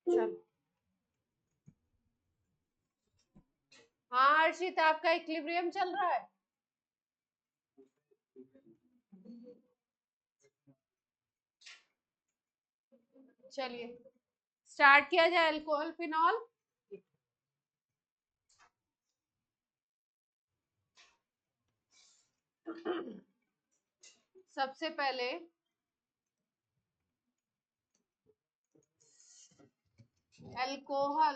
चलो, हाँ हर्षित, आपका इक्विलिब्रियम चल रहा है। चलिए स्टार्ट किया जाए। अल्कोहल फिनॉल, सबसे पहले अल्कोहल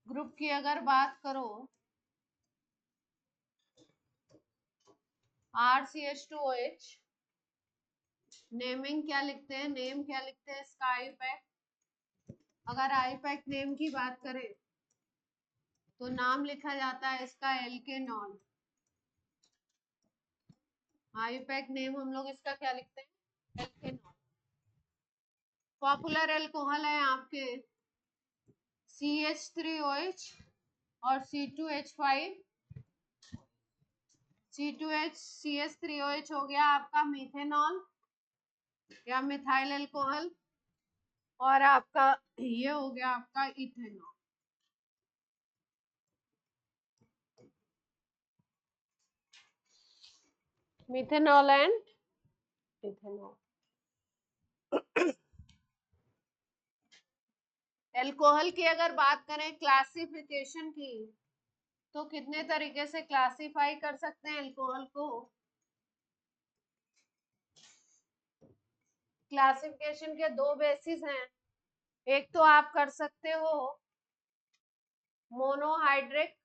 ग्रुप की अगर बात करो, RCH2OH, नेमिंग क्या लिखते हैं, नेम क्या लिखते हैं इसका, आईपैक। अगर आईपैक नेम की बात करें तो नाम लिखा जाता है इसका एल्केनॉल। आईपैक नेम हम लोग इसका क्या लिखते हैं, एल्केनॉल। पॉपुलर अल्कोहल है आपके CH3OH और C2H5। CH3OH हो गया आपका मिथेनॉल या मिथाइल अल्कोहल, और आपका ये हो गया आपका ethanol. Methanol and ethanol. Alcohol की अगर बात करें क्लासिफिकेशन की, तो कितने तरीके से क्लासिफाई कर सकते हैं अल्कोहल को। क्लासिफिकेशन के दो बेसिस हैं। एक तो आप कर सकते हो मोनोहाइड्रिक,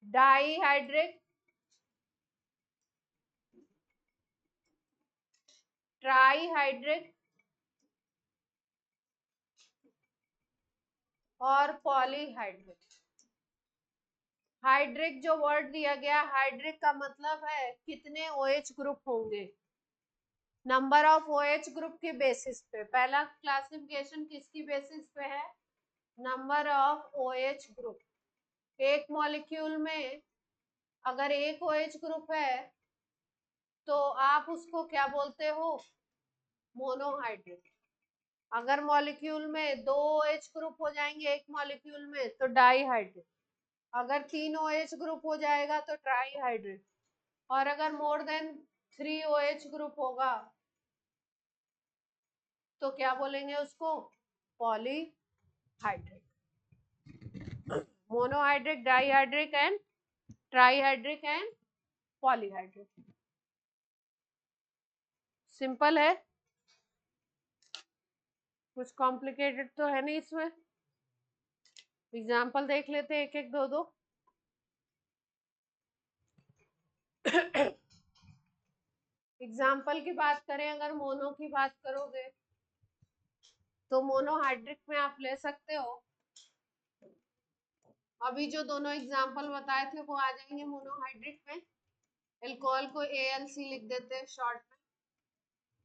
डाईहाइड्रिक, ट्राईहाइड्रिक और पॉलीहाइड्रिक। हाइड्रिक जो वर्ड दिया गया, हाइड्रिक का मतलब है कितने OH ग्रुप होंगे, नंबर ऑफ OH ग्रुप के बेसिस पे। पहला क्लासिफिकेशन किसकी बेसिस पे है, नंबर ऑफ OH ग्रुप। एक मॉलिक्यूल में अगर एक OH ग्रुप है तो आप उसको क्या बोलते हो, मोनोहाइड्रिक। अगर मॉलिक्यूल में दो OH ग्रुप हो जाएंगे एक मॉलिक्यूल में तो डाईहाइड्रिक। अगर तीन OH ग्रुप हो जाएगा तो ट्राईहाइड्रिक, और अगर मोर देन 3 OH ग्रुप होगा तो क्या बोलेंगे उसको, polyhydric. Monohydric, dihydric and trihydric and polyhydric. Simple है, कुछ कॉम्प्लिकेटेड तो है नहीं इसमें। एग्जाम्पल देख लेते हैं एक एक दो दो। एग्जाम्पल की बात करें, अगर मोनो की बात करोगे तो मोनोहाइड्रिक में आप ले सकते हो, अभी जो दोनों एग्जाम्पल बताए थे वो आ जाएंगे मोनोहाइड्रिक में। अल्कोहल को ALC लिख देते हैं शॉर्ट में।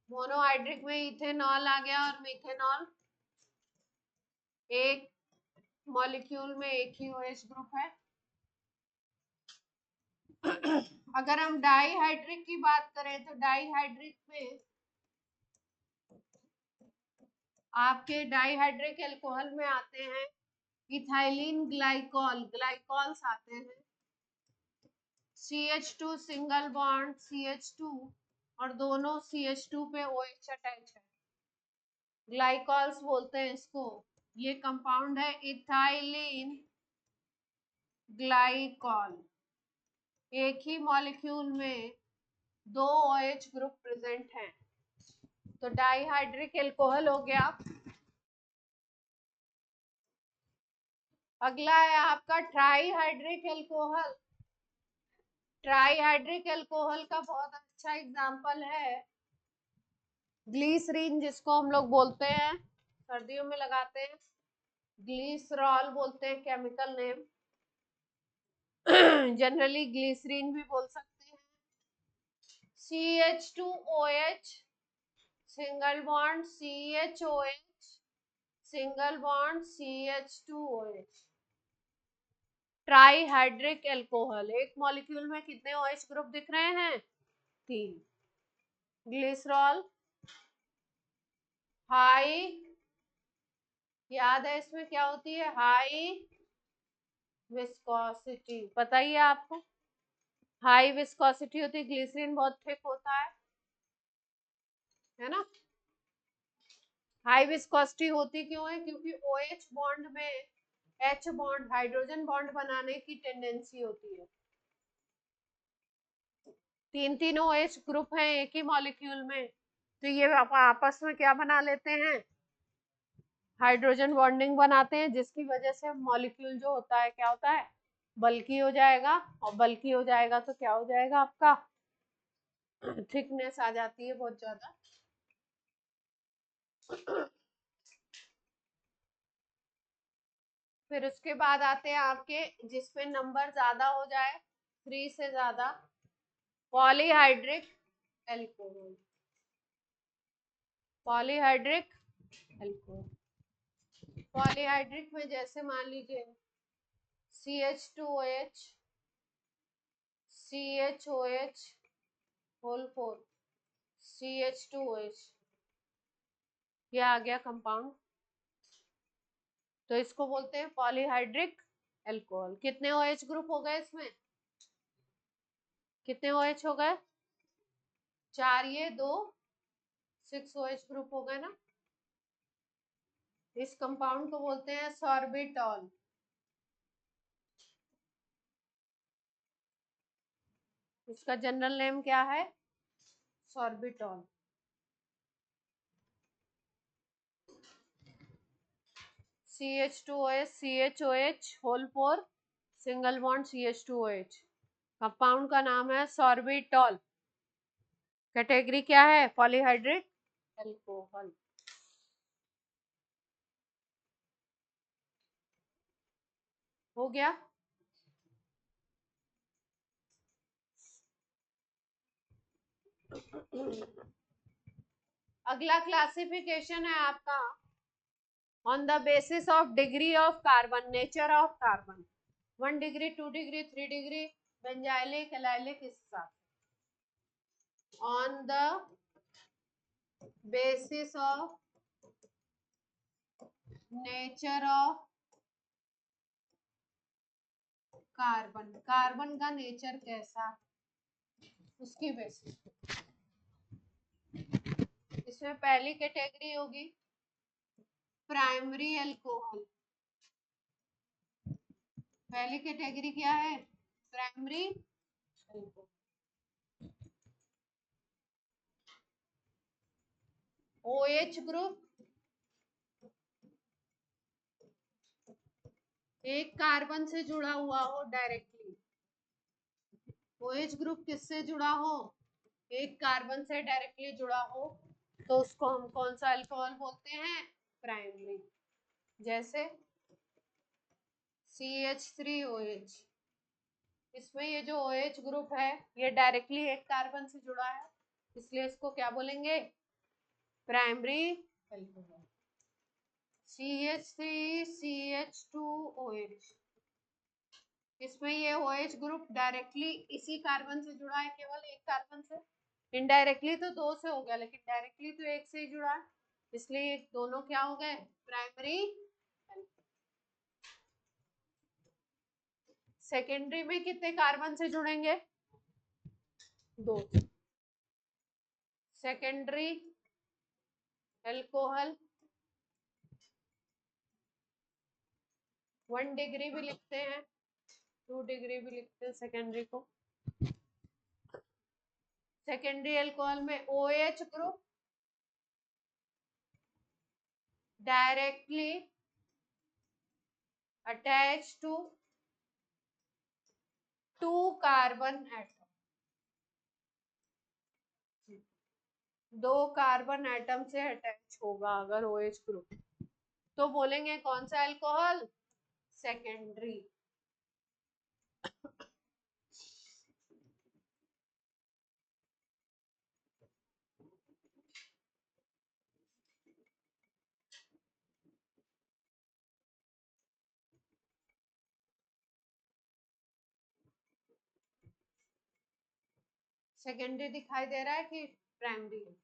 मोनोहाइड्रिक में इथेनॉल आ गया और मिथेनॉल, एक मॉलिक्यूल में एक ही OH ग्रुप है। अगर हम डाईहाइड्रिक की बात करें तो डाईहाइड्रिक में आपके डाईहाइड्रिक अल्कोहल में आते हैं इथाइलिन ग्लाइकॉल, ग्लाइकॉल्स आते हैं, CH2 सिंगल बॉन्ड CH2 और दोनों CH2 पे OH अटैच है, ग्लाइकॉल्स बोलते हैं इसको। ये कंपाउंड है इथाइलिन ग्लाइकॉल। एक ही मॉलिक्यूल में दो OH ग्रुप प्रेजेंट हैं, तो डाईहाइड्रिक अल्कोहल हो गया। अगला है आपका ट्राईहाइड्रिक अल्कोहल। ट्राईहाइड्रिक अल्कोहल का बहुत अच्छा एग्जांपल है ग्लीसरीन, जिसको हम लोग बोलते हैं सर्दियों में लगाते हैं, ग्लीसरॉल बोलते हैं केमिकल नेम। जनरली ग्लीसरीन भी बोल सकते हैं। CH2OH single bond CHOH single bond CH2OH। Trihydric alcohol, एक मॉलिक्यूल में कितने OH ग्रुप दिख रहे हैं, 3। ग्लिसरॉल हाई, याद है इसमें क्या होती है, हाई विस्कोसिटी, पता ही है आपको, हाई विस्कोसिटी होती है, ग्लिसरीन बहुत थिक होता है ना। हाई विस्कोसिटी होती क्यों है, क्योंकि OH बॉन्ड में H बॉन्ड हाइड्रोजन बॉन्ड बनाने की टेंडेंसी होती है। तीन तीन OH ग्रुप हैं एक ही मॉलिक्यूल में, तो ये आपस में क्या बना लेते हैं, हाइड्रोजन बॉन्डिंग बनाते हैं, जिसकी वजह से मॉलिक्यूल जो होता है क्या होता है, बल्की हो जाएगा, और बल्की हो जाएगा तो क्या हो जाएगा आपका, थिकनेस आ जाती है बहुत ज्यादा। फिर उसके बाद आते हैं आपके जिसमें नंबर ज्यादा हो जाए, 3 से ज्यादा, polyhydric alcohol, polyhydric alcohol. Polyhydric में जैसे मान लीजिए CH2OH, CHOH होल 4, CH2OH, ये आ गया कंपाउंड, तो इसको बोलते हैं पॉलीहाइड्रिक एल्कोहल। कितने OH ग्रुप हो गए इसमें, कितने OH हो गए, 4, ये 2, 6 OH ग्रुप हो गए ना। इस कंपाउंड को बोलते हैं सॉर्बिटॉल। इसका जनरल नेम क्या है, sorbitol. CH2OH, CHOH whole 4, single bond CH2OH, compound का नाम है सॉर्बिटॉल। कैटेगरी क्या है, पॉलीहाइड्रिक एल्कोहल। हो गया। अगला क्लासिफिकेशन है आपका on the basis of degree of carbon, nature of carbon, 1 degree, 2 degree, 3 degree, benzylic allylic, इस हिसाब, on the basis of nature of carbon, carbon का नेचर कैसा, उसकी बेसिस। इसमें पहली कैटेगरी होगी प्राइमरी अल्कोहल। पहली कैटेगरी क्या है, प्राइमरी अल्कोहल। OH ग्रुप एक कार्बन से जुड़ा हुआ हो डायरेक्टली, OH ग्रुप किससे जुड़ा हो, एक कार्बन से डायरेक्टली जुड़ा हो, तो उसको हम कौन सा अल्कोहल बोलते हैं, प्राइमरी। जैसे CH3OH, इसमें ये जो OH ग्रुप है ये डायरेक्टली एक कार्बन से जुड़ा है, इसलिए इसको क्या बोलेंगे, प्राइमरी अल्कोहल। CH3, CH2OH, इसमें ये OH ग्रुप डायरेक्टली इसी कार्बन से जुड़ा है, केवल एक कार्बन से, इनडायरेक्टली तो 2 से हो गया, लेकिन डायरेक्टली तो एक से ही जुड़ा है, इसलिए दोनों क्या हो गए, प्राइमरी। सेकेंडरी में कितने कार्बन से जुड़ेंगे, 2। सेकेंडरी एल्कोहल 1 डिग्री भी लिखते हैं, 2 डिग्री भी लिखते हैं सेकेंडरी को। सेकेंडरी एल्कोहल में OH group directly attach to 2 carbon atom, 2 carbon atom से अटैच होगा अगर OH ग्रुप, तो बोलेंगे कौन सा अल्कोहल, सेकेंडरी। सेकेंडरी दिखाई दे रहा है कि प्राइमरी है।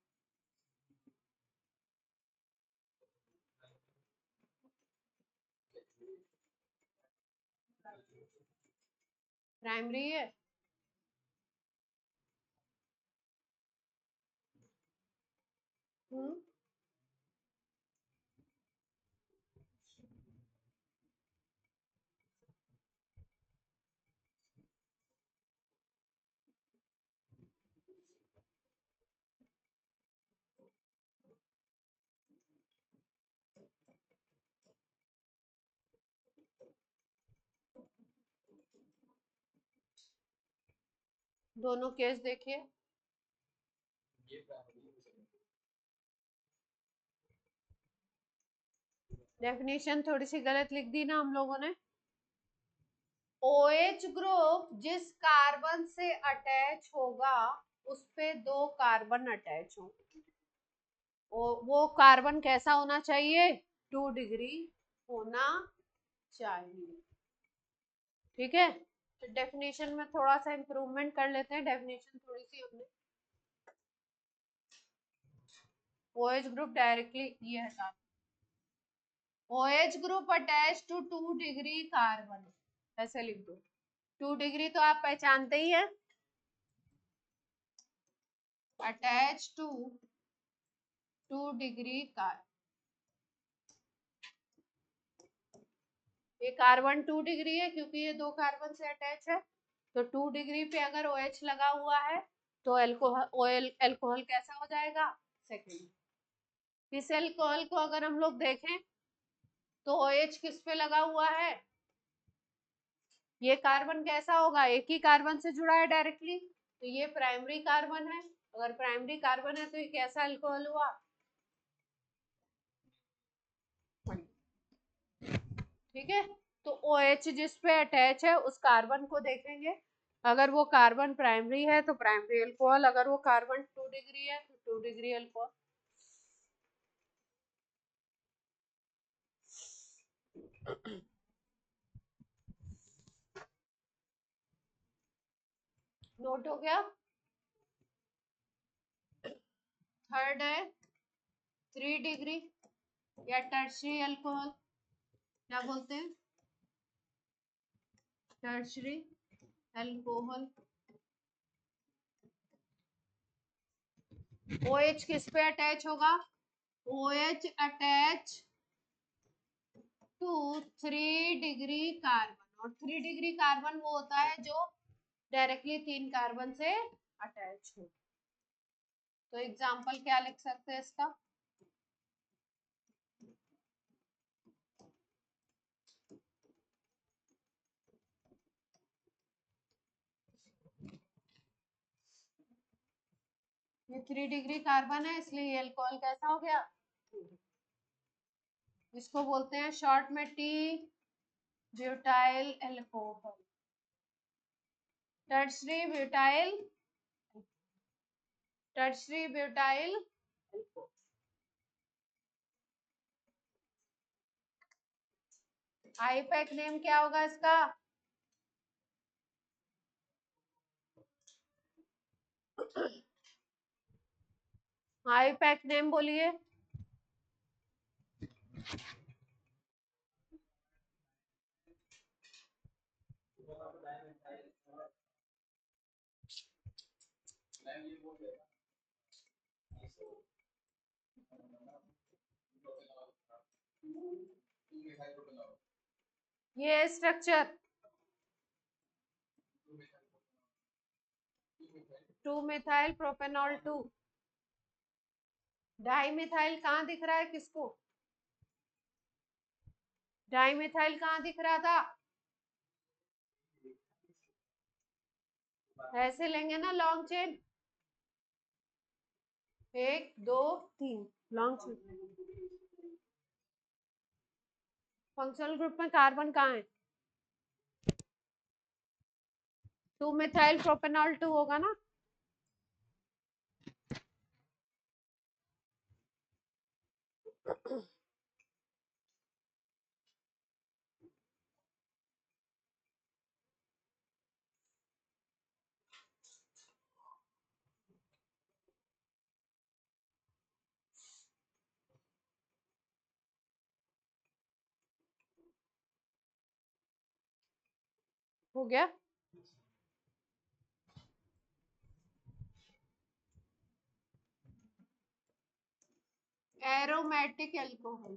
प्राइमरी है। हम्म, दोनों केस देखिए। डेफिनेशन थोड़ी सी गलत लिख दी ना हम लोगों ने। OH ग्रुप जिस कार्बन से अटैच होगा उस पे 2 कार्बन अटैच होंगे। वो कार्बन कैसा होना चाहिए? 2 डिग्री होना चाहिए। ठीक है, तो डेफिनेशन में थोड़ा सा इंप्रूवमेंट कर लेते हैं। डेफिनेशन थोड़ी सी हमने OH ग्रुप डायरेक्टली ये हटा, OH group attach to 2 degree carbon, ऐसे लिख दो। 2 डिग्री तो आप पहचानते ही है, अटैच टू 2 डिग्री कार्बन। ये कार्बन 2 डिग्री है क्योंकि ये 2 कार्बन से अटैच है, तो 2 डिग्री पे अगर OH लगा हुआ है तो अल्कोहल कैसा हो जाएगा? सेकेंड। इस अल्कोहल को अगर हम लोग देखें तो OH किस पे लगा हुआ है? ये कार्बन कैसा होगा? एक ही कार्बन से जुड़ा है डायरेक्टली, तो ये प्राइमरी कार्बन है। अगर प्राइमरी कार्बन है तो ये कैसा अल्कोहल हुआ? ठीक है, तो OH जिस पे अटैच है उस कार्बन को देखेंगे। अगर वो कार्बन प्राइमरी है तो प्राइमरी अल्कोहल, अगर वो कार्बन 2 डिग्री है तो 2 डिग्री अल्कोहल। नोट हो गया? थर्ड है 3 डिग्री या टर्शरी अल्कोहल, क्या बोलते हैं? Tertiary alcohol. OH किस पे अटैच होगा? OH attach to 3 degree carbon, और 3 डिग्री कार्बन वो होता है जो डायरेक्टली 3 कार्बन से अटैच हो। तो एग्जाम्पल क्या लिख सकते हैं इसका? ये 3 डिग्री कार्बन है इसलिए ये अल्कोहल कैसा हो गया? इसको बोलते हैं शॉर्ट में T butyl alcohol, tertiary butyl, tertiary butyl alcohol. IUPAC name क्या होगा इसका? आईपैक नेम बोलिए। ये structure 2 methyl propanol 2। Di methyl कहाँ दिख रहा है किसको? डाई मिथाइल कहाँ दिख रहा था? ऐसे लेंगे ना long chain, 1 2 3 long chain. Functional group में कार्बन कहाँ है? 2 मिथाइल प्रोपेनॉल 2 होगा ना। हो गया। एरोमेटिक एल्कोहल,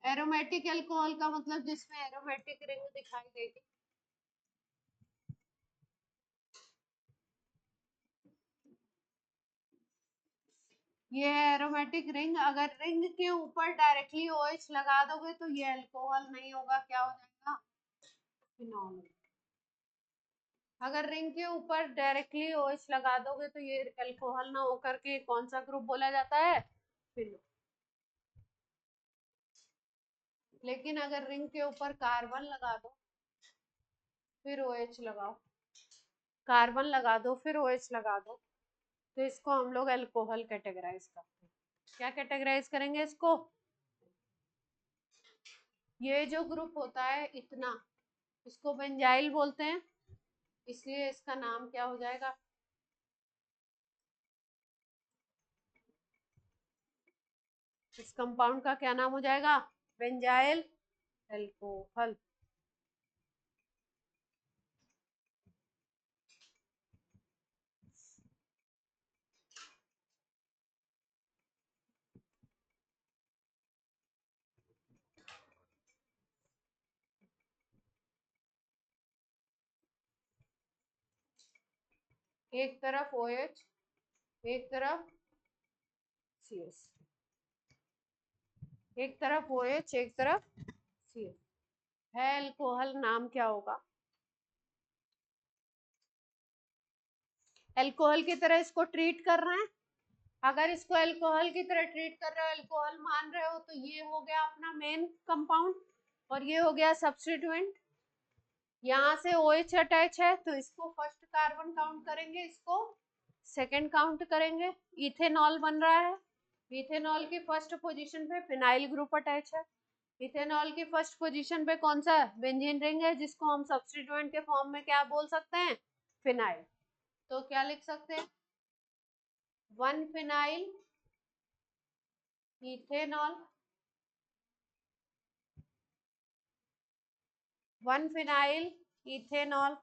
एरोमेटिक एल्कोहल का मतलब जिसमें एरोमेटिक रिंग दिखाई देगी। ये है एरोमेटिक रिंग। अगर रिंग के ऊपर डायरेक्टली OH लगा दोगे तो ये अल्कोहल नहीं होगा, क्या हो जाएगा? फिनॉल। अगर रिंग के ऊपर डायरेक्टली OH लगा दोगे तो ये अल्कोहल ना होकर के कौन सा ग्रुप बोला जाता है? फिनॉल। लेकिन अगर रिंग के ऊपर कार्बन लगा दो फिर OH लगाओ, कार्बन लगा दो फिर OH लगा दो, तो इसको हम लोग अल्कोहल कैटेगराइज करते हैं। क्या कैटेगराइज करेंगे इसको? ये जो ग्रुप होता है इतना, इसको बेंजाइल बोलते हैं, इसलिए इसका नाम क्या हो जाएगा? इस कंपाउंड का क्या नाम हो जाएगा? Benzyl alcohol. एक तरफ OH, एक तरफ CS, एक तरफ OH एक तरफ CS है अल्कोहल। नाम क्या होगा? अल्कोहल की तरह इसको ट्रीट कर रहे हैं। अगर इसको अल्कोहल की तरह ट्रीट कर रहे हो, अल्कोहल मान रहे हो, तो ये हो गया अपना मेन कंपाउंड और ये हो गया सब्स्टिट्यूएंट। यहाँ से OH अटैच है तो इसको फर्स्ट कार्बन काउंट करेंगे, इसको सेकंड काउंट करेंगे। इथेनॉल बन रहा है, इथेनॉल की फर्स्ट पोजीशन पे फिनाइल ग्रुप अटैच है। इथेनॉल की फर्स्ट पोजीशन पे कौन सा? बेंजीन रिंग है, जिसको हम सब्स्टिट्यूएंट के फॉर्म में क्या बोल सकते हैं? फिनाइल। तो क्या लिख सकते हैं? 1 फिनाइल इथेनॉल, 1 फिनाइल इथेनॉल।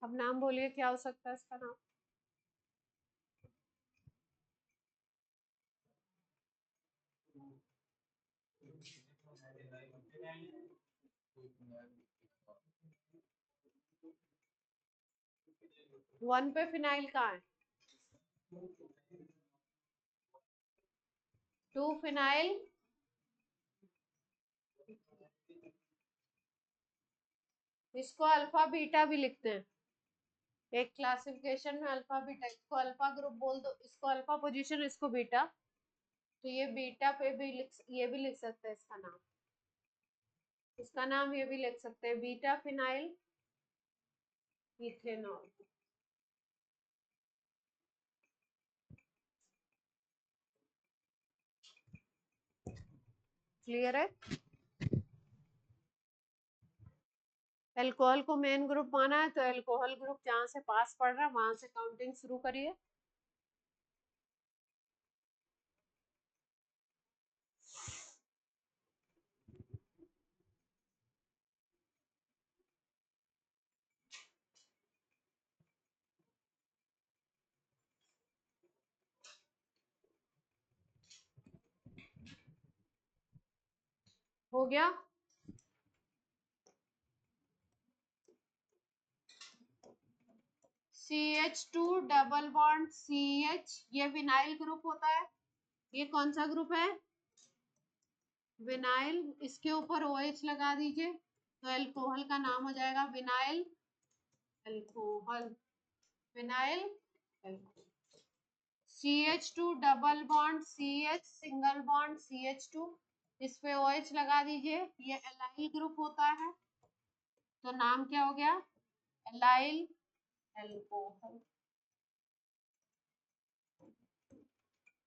अब नाम बोलिए, क्या हो सकता है इसका नाम? वन पे फिनाइल कहाँ है? 2 फिनाइल, इसको अल्फा बीटा भी लिखते हैं। एक क्लासिफिकेशन में अल्फा बीटा, इसको अल्फा ग्रुप बोल दो, इसको अल्फा पोजीशन, इसको बीटा, तो ये बीटा पे भी ये भी लिख सकते हैं इसका नाम। इसका नाम ये भी लिख सकते हैं, बीटा फिनाइल इथेनॉल। क्लियर है? अल्कोहल को मेन ग्रुप माना है तो अल्कोहल ग्रुप जहां से पास पड़ रहा है वहां से काउंटिंग शुरू करिए। हो गया? CH2 डबल बॉन्ड CH, ये विनाइल ग्रुप होता है। ये कौन सा ग्रुप है? विनाइल। इसके ऊपर OH लगा दीजिए तो अल्कोहल का नाम हो जाएगा vinyl alcohol, vinyl alcohol. CH2 double bond CH single bond CH2, इस पे OH लगा दीजिए, ये एलाइल ग्रुप होता है, तो नाम क्या हो गया, एलाइल एल्कोहल,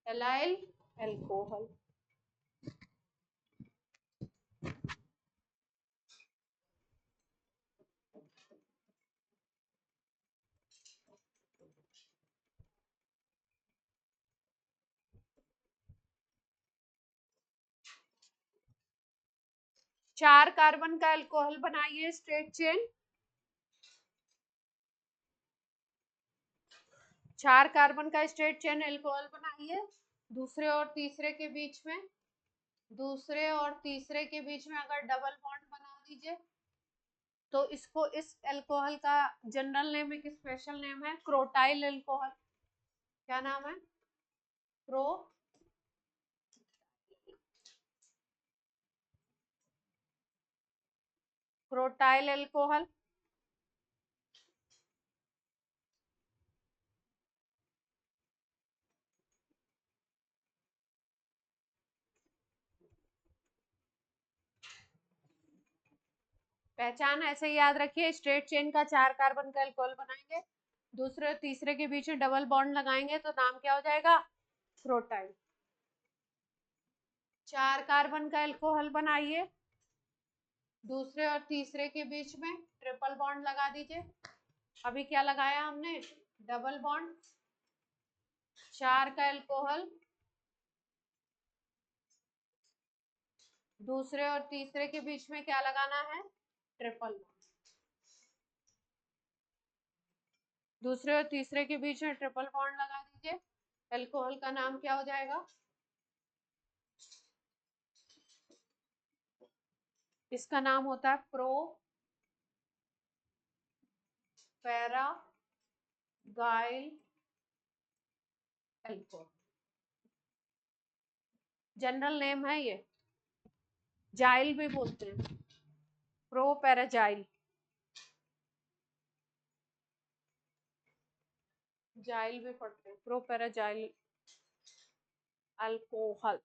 एलाइल एल्कोहल। चार कार्बन का अल्कोहल बनाइए स्ट्रेट चेन, चार कार्बन का स्ट्रेट चेन अल्कोहल बनाइए, दूसरे और तीसरे के बीच में, दूसरे और तीसरे के बीच में अगर डबल बॉन्ड बना दीजिए तो इसको, इस अल्कोहल का जनरल नेम, एक स्पेशल नेम है क्रोटाइल अल्कोहल। क्या नाम है, क्रो क्रोटाइल अल्कोहल। पहचान ऐसे ही याद रखिए, स्ट्रेट चेन का चार कार्बन का अल्कोहल बनाएंगे, दूसरे और तीसरे के बीच में डबल बॉन्ड लगाएंगे तो नाम क्या हो जाएगा, क्रोटाइल। चार कार्बन का अल्कोहल बनाइए, दूसरे और तीसरे के बीच में ट्रिपल बॉन्ड लगा दीजिए, अभी क्या लगाया हमने, डबल बॉन्ड। चार का अल्कोहल, दूसरे और तीसरे के बीच में क्या लगाना है, ट्रिपल बॉन्ड, दूसरे और तीसरे के बीच में ट्रिपल बॉन्ड लगा दीजिए, अल्कोहल का नाम क्या हो जाएगा, इसका नाम होता है प्रो पैरा गाइल अल्कोहल, जनरल नेम है ये, जाइल भी बोलते हैं, प्रो पैराजाइल, जाइल भी पढ़ते हैं, प्रो पैराजाइल अल्कोहल।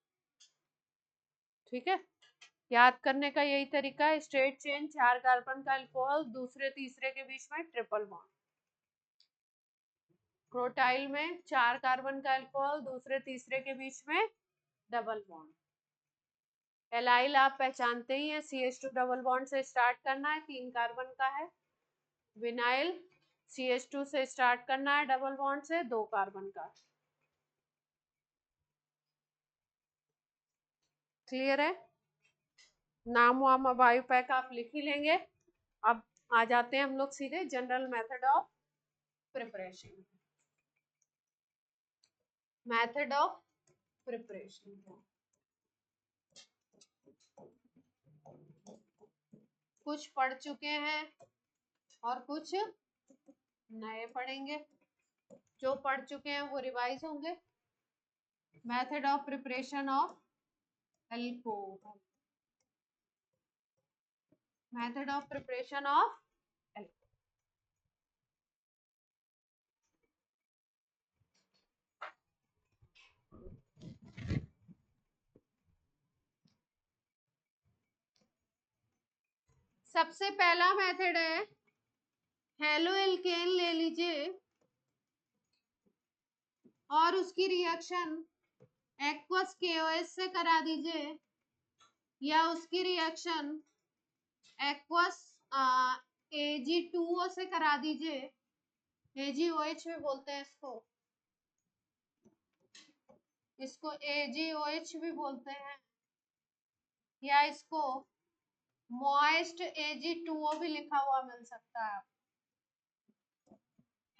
ठीक है, याद करने का यही तरीका है, स्ट्रेट चेन चार कार्बन का अल्कोहल, दूसरे तीसरे के बीच में ट्रिपल बॉन्ड। क्रोटाइल में चार कार्बन का अल्कोहल, दूसरे तीसरे के बीच में डबल बॉन्ड। एलाइल आप पहचानते ही हैं, CH2 डबल बॉन्ड से स्टार्ट करना है, तीन कार्बन का है। विनाइल CH2 से स्टार्ट करना है डबल बॉन्ड से, दो कार्बन का। क्लियर है, नाम वाम अब वायु पैक आप लिख ही लेंगे। अब आ जाते हैं हम लोग सीधे general method of preparation, method of preparation. कुछ पढ़ चुके हैं और कुछ नए पढ़ेंगे, जो पढ़ चुके हैं वो रिवाइज होंगे। Method of preparation of alcohol, method of preparation of alcohol. सबसे पहला मेथड है, हेलो एल्केन ले लीजिए और उसकी रिएक्शन एक्वस KOH से करा दीजिए, या उसकी रिएक्शन एक्वस Ag2O से करा दीजिए, AgOH भी बोलते हैं इसको, इसको AgOH भी बोलते हैं, या इसको मॉइस्ट Ag2O भी लिखा हुआ मिल सकता है।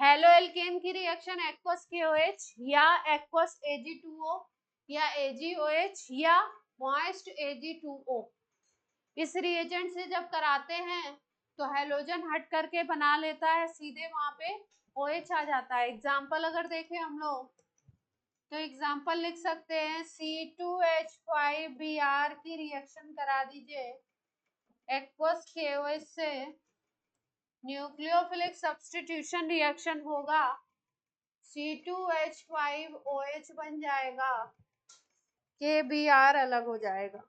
हेलो एल्केन की रिएक्शन एक्वस KOH या एक्वस Ag2O या AgOH या मॉइस्ट Ag2O, इस रिएजेंट से जब कराते हैं तो हेलोजन हट करके बना लेता है, सीधे वहां पे OH आ जाता है। एग्जाम्पल अगर देखें हम लोग तो एग्जाम्पल लिख सकते हैं, C2H5Br की रिएक्शन करा दीजिए एक्वस KOH से, न्यूक्लियोफिलिक सब्स्टिट्यूशन रिएक्शन होगा C2H5OH बन जाएगा, KBr अलग हो जाएगा।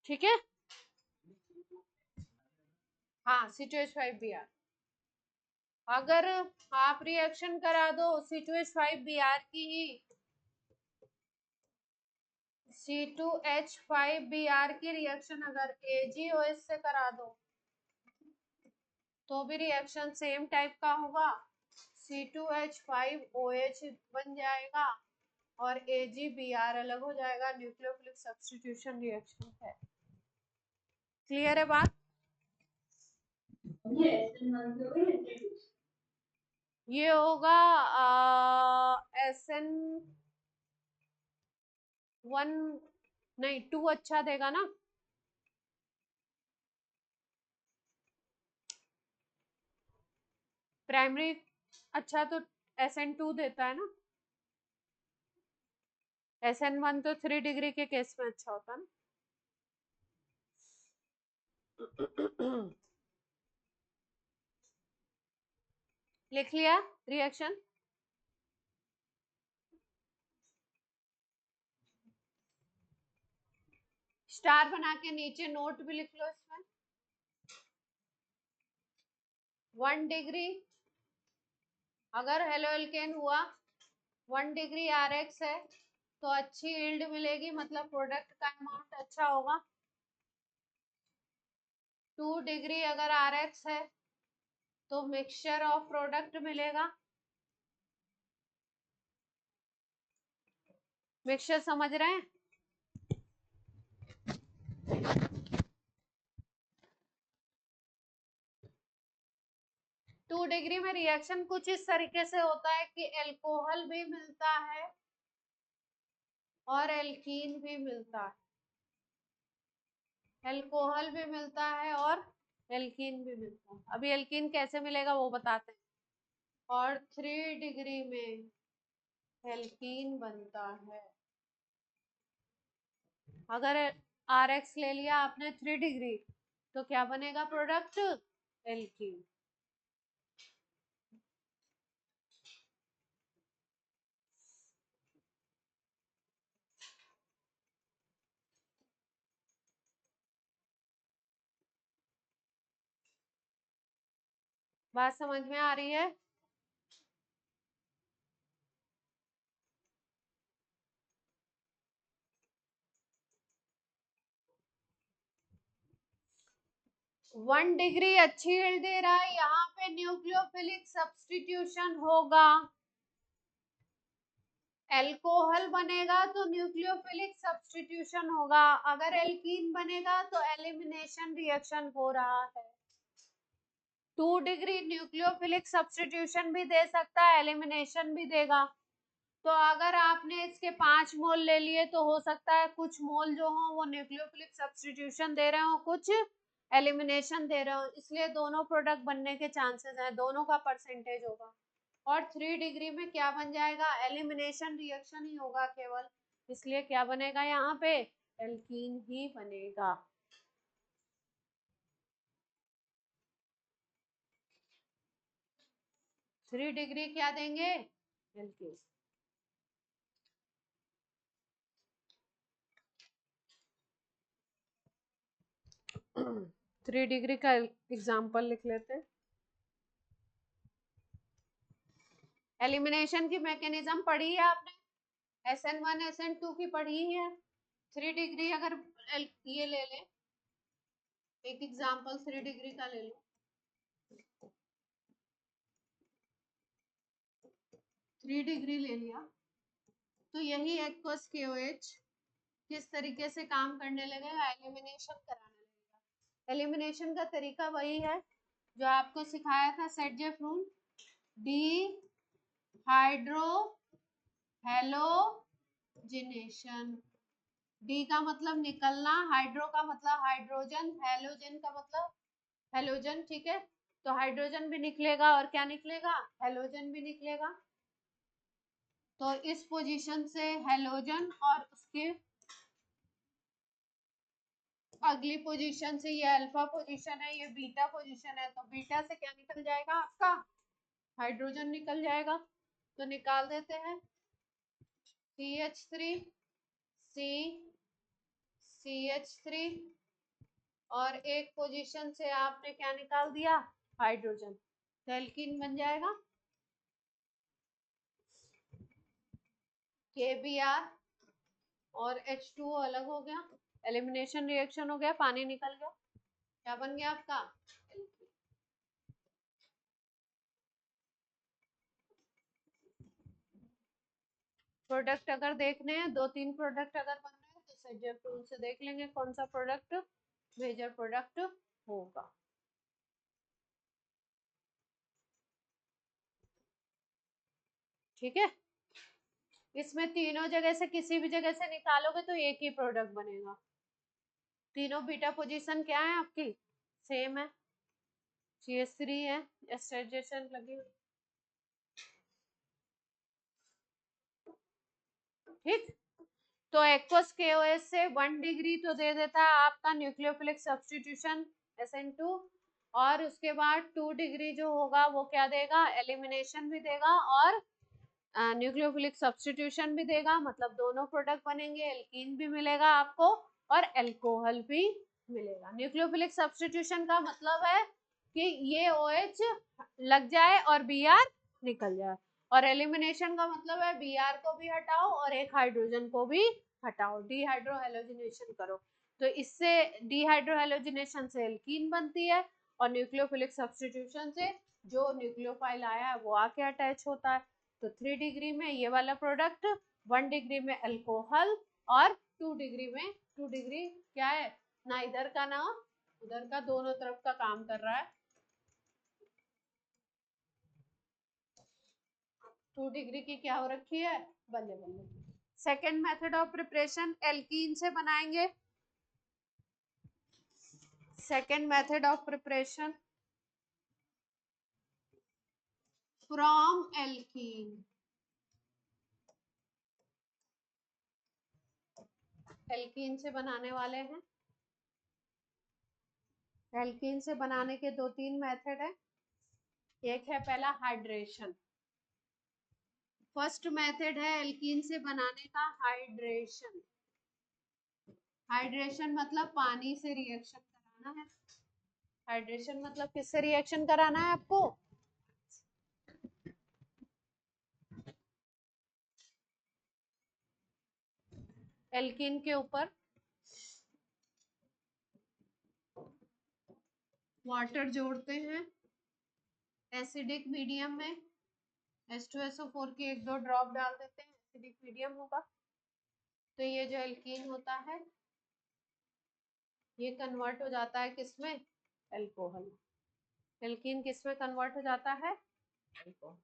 ठीक है, हाँ C2H5Br। अगर आप रिएक्शन करा दो C2H5Br की ही, C2H5Br की रिएक्शन अगर AgOH से करा दो तो भी रिएक्शन सेम टाइप का होगा, C2H5OH बन जाएगा और AgBr अलग हो जाएगा, न्यूक्लियोफिलिक सब्स्टिट्यूशन रिएक्शन है। क्लियर है बात? ये होगा SN1 नहीं 2 अच्छा देगा ना, प्राइमरी अच्छा तो SN2 देता है ना, SN1 तो 3 डिग्री के केस में अच्छा होता है ना। लिख लिया रिएक्शन? स्टार बना के नीचे नोट भी लिख लो इसमें। 1 डिग्री अगर हेलो एल्केन हुआ, 1 डिग्री Rx है तो अच्छी यील्ड मिलेगी, मतलब प्रोडक्ट का अमाउंट अच्छा होगा। 2 डिग्री अगर Rx है तो मिक्सचर ऑफ प्रोडक्ट मिलेगा। मिक्सचर समझ रहे हैं? 2 डिग्री में रिएक्शन कुछ इस तरीके से होता है कि एल्कोहल भी मिलता है और एल्कीन भी मिलता है, एल्कोहल भी मिलता है और एल्कीन भी मिलता है। अभी एल्कीन कैसे मिलेगा वो बताते हैं। और 3 डिग्री में एल्कीन बनता है। अगर Rx ले लिया आपने 3 डिग्री तो क्या बनेगा प्रोडक्ट? एल्कीन। बात समझ में आ रही है? वन डिग्री अच्छी यील्ड दे रहा है, यहाँ पे न्यूक्लियोफिलिक सब्स्टिट्यूशन होगा, एल्कोहल बनेगा तो न्यूक्लियोफिलिक सब्स्टिट्यूशन होगा, अगर एल्कीन बनेगा तो एलिमिनेशन रिएक्शन हो रहा है। 2 डिग्री न्यूक्लियोफिलिक सब्स्टिट्यूशन भी दे सकता है, एलिमिनेशन भी देगा। तो अगर आपने इसके 5 मोल ले लिए तो हो सकता है कुछ मोल जो हो वो न्यूक्लियोफिलिक सब्स्टिट्यूशन दे रहे हो, कुछ एलिमिनेशन दे रहे हो, इसलिए दोनों प्रोडक्ट बनने के चांसेस हैं, दोनों का परसेंटेज होगा। और 3 डिग्री में क्या बन जाएगा? एलिमिनेशन रिएक्शन ही होगा केवल, इसलिए क्या बनेगा यहाँ पे? एल्कीन ही बनेगा। थ्री डिग्री क्या देंगे? एल्कीन। 3 डिग्री का एग्जाम्पल लिख लेते हैं। एलिमिनेशन की मैकेनिज्म पढ़ी है आपने, SN1 SN2 की पढ़ी है। 3 डिग्री अगर ये ले ले, एक एग्जाम्पल 3 डिग्री का ले लो, 3 डिग्री ले लिया तो यही एक्वस KOH किस तरीके से काम करने लगेगा? एलिमिनेशन कराने लगेगा। एलिमिनेशन का तरीका वही है जो आपको सिखाया था सेटजेफ rule, D hydro halogenation. D का मतलब निकलना, हाइड्रो का मतलब हाइड्रोजन, हेलोजन का मतलब हेलोजन। ठीक है, तो हाइड्रोजन भी निकलेगा और क्या निकलेगा? हेलोजन भी निकलेगा। तो इस पोजीशन से हेलोजन और उसके अगली पोजीशन से ये अल्फा पोजीशन है, ये बीटा पोजीशन है, तो बीटा से क्या निकल जाएगा आपका? हाइड्रोजन निकल जाएगा, तो निकाल देते हैं CH3 C CH3, और एक पोजीशन से आपने क्या निकाल दिया, हाइड्रोजन, तो एल्कीन बन जाएगा KBr, और H2O अलग हो गया, एलिमिनेशन रिएक्शन हो गया, पानी निकल गया, क्या बन गया आपका, प्रोडक्ट अगर देखने हैं, 2-3 प्रोडक्ट अगर बन रहे हैं तो सजेक्ट टूल से देख लेंगे कौन सा प्रोडक्ट मेजर प्रोडक्ट होगा। ठीक है, इसमें तीनों जगह से किसी भी जगह से निकालोगे तो एक ही प्रोडक्ट बनेगा। तीनों बीटा पोजीशन क्या है आपकी, सेम है, CH3 है, एस्टरेशन लगी हुई, ठीक। तो एक्वस KOH से 1 डिग्री तो दे देता है आपका न्यूक्लियोफिलिक सब्स्टिट्यूशन SN2, और उसके बाद 2 डिग्री जो होगा वो क्या देगा, एलिमिनेशन भी देगा और न्यूक्लियोफिलिक सब्स्टिट्यूशन भी देगा, मतलब दोनों प्रोडक्ट बनेंगे, एल्कीन भी मिलेगा आपको और एल्कोहल भी मिलेगा। न्यूक्लियोफिलिक सब्स्टिट्यूशन का मतलब है कि ये OH लग जाए और Br निकल जाए, और एलिमिनेशन का मतलब है Br को भी हटाओ और एक हाइड्रोजन को भी हटाओ, डिहाइड्रोहेलोजिनेशन करो, तो इससे डिहाइड्रोहेलोजिनेशन से एल्कीन बनती है, और न्यूक्लियोफिलिक सब्स्टिट्यूशन से जो न्यूक्लियोफाइल आया है वो आके अटैच होता है। तो 3 डिग्री में ये वाला प्रोडक्ट, 1 डिग्री में अल्कोहल, और 2 डिग्री में, 2 डिग्री क्या है, ना इधर का ना उधर का, दोनों तरफ का काम कर रहा है, 2 डिग्री की क्या हो रखी है, बल्ले बल्ले। Second method of preparation alkene से बनाएंगे, second method of preparation from alkene, alkene से बनाने वाले हैं। एल्कीन से बनाने के 2-3 मेथड है, एक है पहला हाइड्रेशन, फर्स्ट मेथड है एल्कीन से बनाने का हाइड्रेशन, हाइड्रेशन मतलब पानी से रिएक्शन कराना है, हाइड्रेशन मतलब किससे रिएक्शन कराना है आपको, एल्कीन के ऊपर वाटर जोड़ते हैं एसिडिक मीडियम में, H2SO4 के 1-2 ड्रॉप डाल देते हैं, एसिडिक मीडियम होगा, तो ये जो एल्कीन होता है ये कन्वर्ट हो जाता है किसमें, एल्कोहल, एल्कीन किसमें कन्वर्ट हो जाता है, एल्कोहल।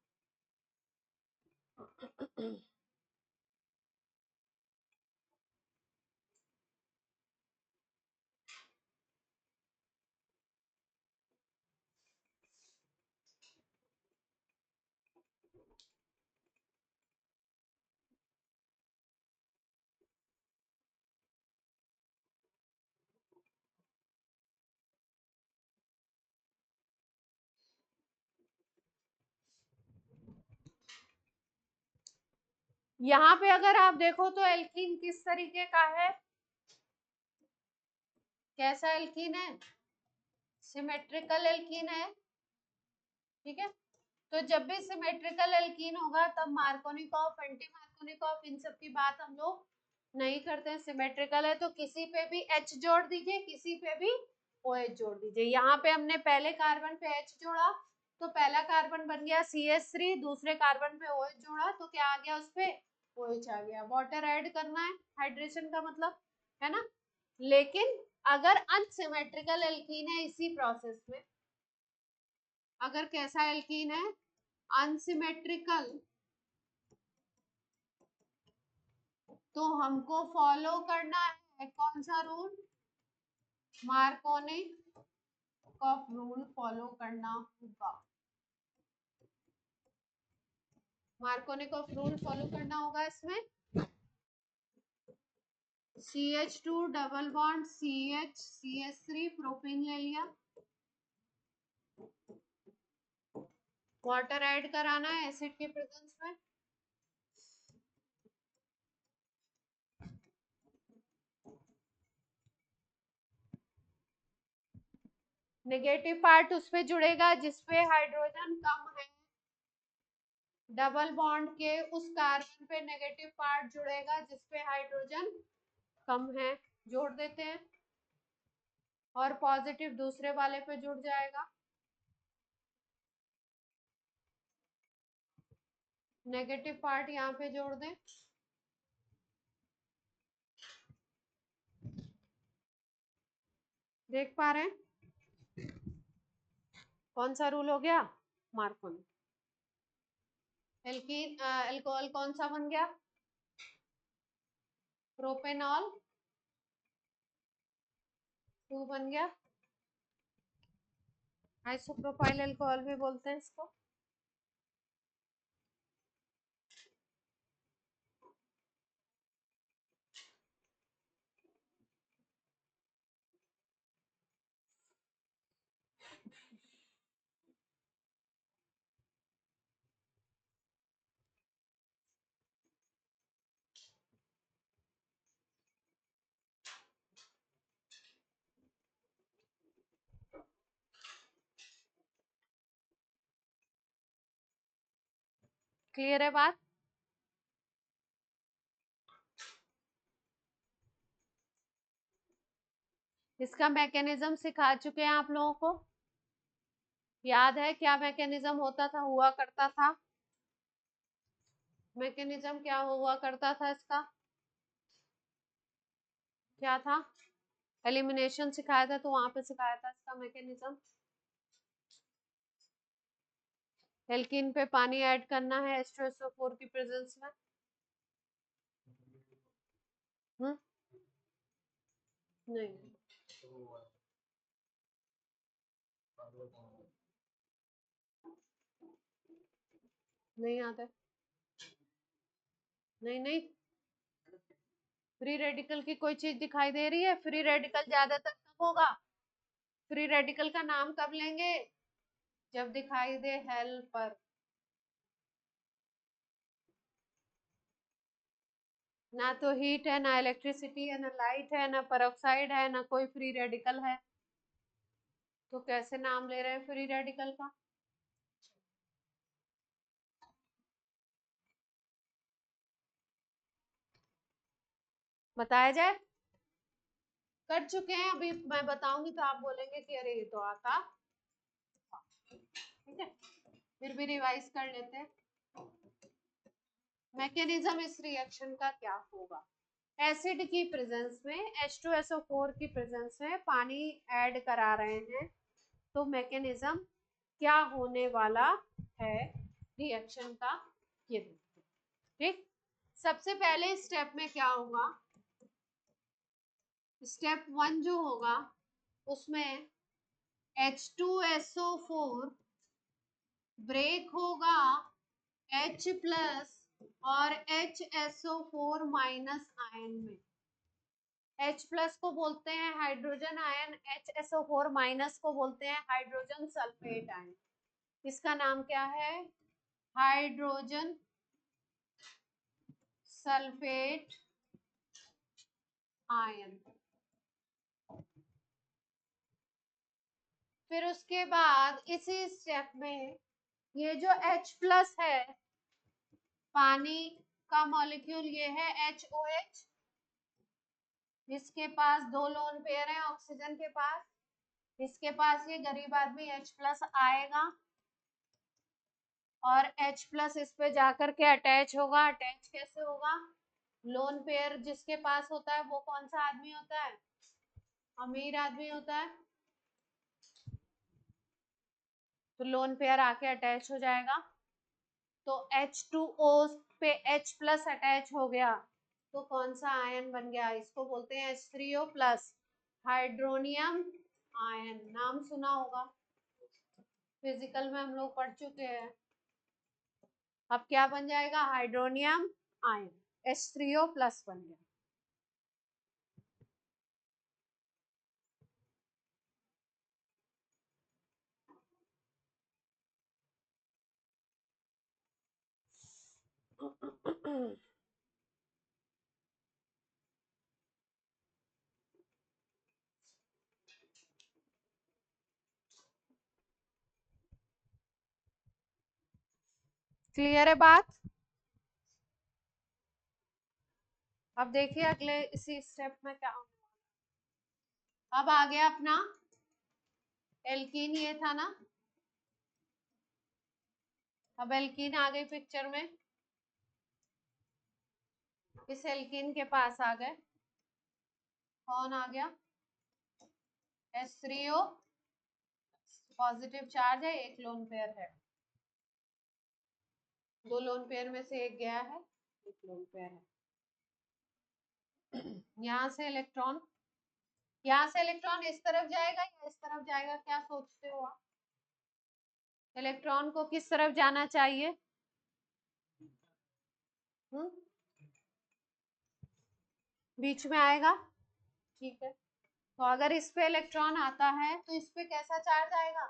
यहाँ पे अगर आप देखो तो एल्कीन किस तरीके का है, कैसा एल्कीन है, सिमेट्रिकल एल्कीन है, ठीक है। तो जब भी सिमेट्रिकल एल्कीन होगा तब मार्कोनिकॉफ, एंटी मार्कोनिकॉफ, इन सब की बात हम लोग नहीं करते हैं, सिमेट्रिकल है तो किसी पे भी H जोड़ दीजिए, किसी पे भी OH जोड़ दीजिए। यहाँ पे हमने पहले कार्बन पे H जोड़ा तो पहला कार्बन बन गया CH3, दूसरे कार्बन पे OH जोड़ा तो क्या आ गया, उस पे OH आ गया, वाटर ऐड करना है, हाइड्रेशन का मतलब है ना। लेकिन अगर अनसिमेट्रिकल एल्कीन है इसी प्रोसेस में, अगर कैसा एल्कीन है, अनसिमेट्रिकल, तो हमको फॉलो करना है कौन सा रूल, मार्कोनिकॉफ रूल फॉलो करना होगा, मार्कोनिकॉफ रूल फॉलो करना होगा। इसमें CH2 double bond CH CH3 propane ले लिया, वाटर ऐड कराना है एसिड के प्रेजेंस में। नेगेटिव पार्ट उस पे जुड़ेगा जिसपे हाइड्रोजन कम है, डबल बॉन्ड के उस कार्बन पे नेगेटिव पार्ट जुड़ेगा जिसपे हाइड्रोजन कम है, जोड़ देते हैं, और पॉजिटिव दूसरे वाले पे जुड़ जाएगा। नेगेटिव पार्ट यहाँ पे जोड़ दें। देख पा रहे हैं कौन सा रूल हो गया? मार्कोनी। एल्कीन अल्कोहल कौन सा बन गया? प्रोपेनॉल 2 बन गया। आइसोप्रोपाइल अल्कोहल भी बोलते हैं इसको। क्लियर है बात? इसका मैकेनिज्म सिखा चुके हैं आप लोगों को, याद है क्या मैकेनिज्म होता था, हुआ करता था? मैकेनिज्म क्या हुआ करता था इसका? क्या था? एलिमिनेशन सिखाया था, तो वहां पे सिखाया था इसका मैकेनिज्म। एल्कीन पे पानी ऐड करना है H2SO4 की प्रेजेंस में। हम्म, नहीं नहीं आता। नहीं नहीं, फ्री रेडिकल की कोई चीज दिखाई दे रही है? फ्री रेडिकल ज्यादातर कब होगा? फ्री रेडिकल का नाम कब लेंगे? जब दिखाई दे हेल्पर। ना तो हीट है, ना इलेक्ट्रिसिटी है, ना लाइट है, ना पेरोक्साइड है, ना कोई फ्री रेडिकल है, तो कैसे नाम ले रहे हैं फ्री रेडिकल का? बताया जाए? कर चुके हैं, अभी मैं बताऊंगी तो आप बोलेंगे कि अरे ये तो आता। ठीक है, फिर भी रिवाइज कर लेते हैं। मैकेनिज्म इस रिएक्शन का क्या होगा? एसिड की प्रेजेंस में, H2SO4 की प्रेजेंस में पानी ऐड करा रहे हैं, तो मैकेनिज्म क्या होने वाला है रिएक्शन का, ये देखते हैं। ठीक, सबसे पहले स्टेप में क्या होगा? स्टेप 1 जो होगा उसमें H2SO4 ब्रेक होगा H प्लस और HSO4 माइनस आयन में। H प्लस को बोलते हैं हाइड्रोजन आयन, HSO4 माइनस को बोलते हैं हाइड्रोजन सल्फेट आयन। इसका नाम क्या है? Hydrogen sulphate ion. फिर उसके बाद इसी स्टेप में ये जो H प्लस है, पानी का मॉलिक्यूल ये है HOH, इसके पास 2 लोन पेयर है ऑक्सीजन के पास, इसके पास ये गरीब आदमी H प्लस आएगा और H प्लस इस पे जाकर के अटैच होगा। अटैच कैसे होगा? लोन पेयर जिसके पास होता है वो कौन सा आदमी होता है? अमीर आदमी होता है, तो लोन पेयर आके अटैच हो जाएगा। तो H2O पे H प्लस अटैच हो गया, तो कौन सा आयन बन गया? इसको बोलते हैं H3O प्लस, हाइड्रोनियम आयन। नाम सुना होगा, फिजिकल में हम लोग पढ़ चुके हैं। अब क्या बन जाएगा? हाइड्रोनियम आयन, H3O प्लस बन गया। क्लियर है बात? अब देखिए अगले इसी स्टेप में क्या। अब आ गया अपना एल्कीन, ये था ना, अब एल्कीन आ गई पिक्चर में। इस एल्कीन के पास आ गए, कौन आ गया? H3O, पॉजिटिव चार्ज है, एक लोन पेयर है, दो लोन पेयर में से एक गया है, एक लोन पेयर है। यहाँ से इलेक्ट्रॉन, यहाँ से इलेक्ट्रॉन इस तरफ जाएगा या इस तरफ जाएगा, क्या सोचते हो आप? इलेक्ट्रॉन को किस तरफ जाना चाहिए? बीच में आएगा, ठीक है। तो अगर इस पे इलेक्ट्रॉन आता है तो इस पे कैसा चार्ज आएगा?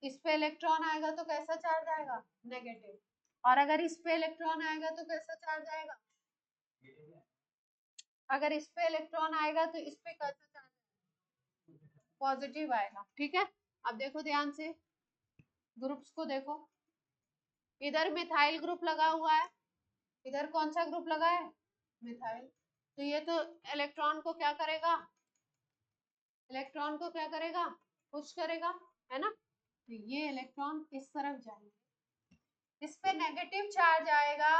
इस पे इलेक्ट्रॉन आएगा तो कैसा चार्ज आएगा? नेगेटिव। और अगर इस पे इलेक्ट्रॉन आएगा तो कैसा चार्ज आएगा? अगर इस पे इलेक्ट्रॉन आएगा तो इस पे कैसा चार्ज? पॉजिटिव आएगा, ठीक है। अब देखो ध्यान से ग्रुप्स को देखो, इधर मिथाइल ग्रुप लगा हुआ है, इधर कौन सा ग्रुप लगा है? मिथाइल। तो ये तो इलेक्ट्रॉन को क्या करेगा? इलेक्ट्रॉन को क्या करेगा? पुश करेगा, है ना। तो ये इलेक्ट्रॉन इस तरफ जाएंगे, इस पे नेगेटिव चार्ज आएगा,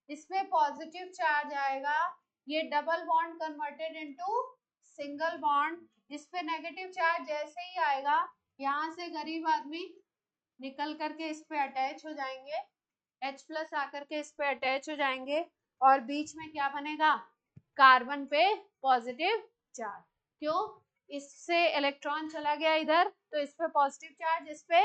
इस पे पॉजिटिव चार्ज आएगा, ये double bond converted into single bond. इस पे नेगेटिव चार्ज जैसे ही आएगा, यहाँ से गरीब आदमी निकल करके इस पे अटैच हो जाएंगे, H प्लस आकर के इस पे अटैच हो जाएंगे, और बीच में क्या बनेगा? कार्बन पे पॉजिटिव चार्ज। क्यों? इससे इलेक्ट्रॉन चला गया इधर, तो इस पे पॉजिटिव चार्ज, इस पे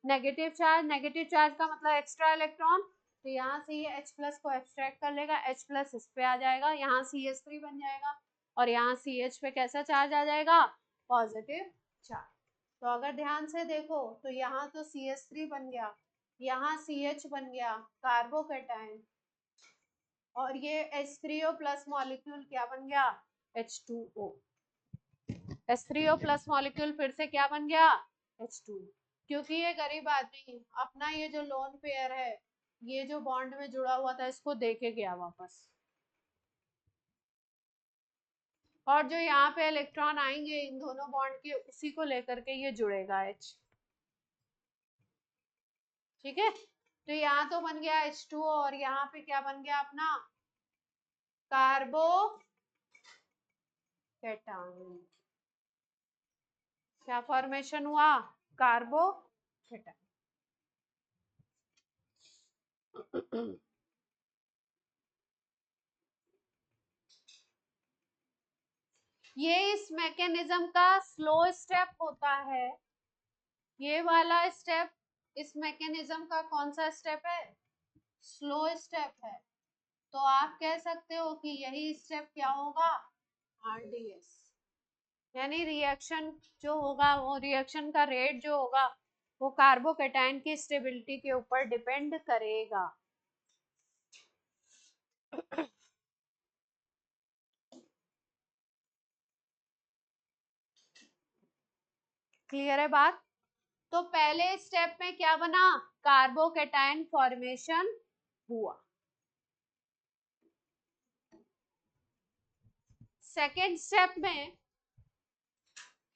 नेगेटिव चार्ज, नेगेटिव चार्ज का मतलब एक्स्ट्रा इलेक्ट्रॉन, तो यहाँ से ये H प्लस को एब्स्ट्रैक्ट कर लेगा, H प्लस इस पे आ जाएगा, यहाँ CH3 बन जाएगा, और यहाँ CH पे कैसा चार्ज आ जाएगा? Positive charge. तो अगर ध्यान से देखो तो यहाँ तो CH3 बन गया, यहाँ CH बन गया, कार्बोकेटाइन, और ये H3O प्लस मॉलिक्यूल क्या बन गया? H2O। H3O प्लस मॉलिक्यूल फिर से क्या बन गया? H2। क्योंकि ये गरीब आदमी अपना ये जो लोन पेयर है, ये जो बॉन्ड में जुड़ा हुआ था, इसको दे के गया वापस, और जो यहाँ पे इलेक्ट्रॉन आएंगे इन दोनों बॉन्ड के, उसी को लेकर के ये जुड़ेगा H, ठीक है। तो यहाँ तो बन गया H2O, और यहाँ पे क्या बन गया अपना? कार्बोकेटाइन। क्या फॉर्मेशन हुआ? कार्बोकेटाइन। ये इस मैकेनिज्म का स्लो स्टेप होता है, ये वाला स्टेप इस मैकेनिज्म का कौन सा स्टेप है? स्लो स्टेप है। तो आप कह सकते हो कि यही स्टेप क्या होगा? RDS, यानी रिएक्शन जो होगा, वो रिएक्शन का रेट जो होगा, वो कार्बोकेटाइन की स्टेबिलिटी के ऊपर डिपेंड करेगा। क्लियर है बात? तो पहले स्टेप में क्या बना? कार्बोकेटाइन फॉर्मेशन हुआ। सेकेंड स्टेप में,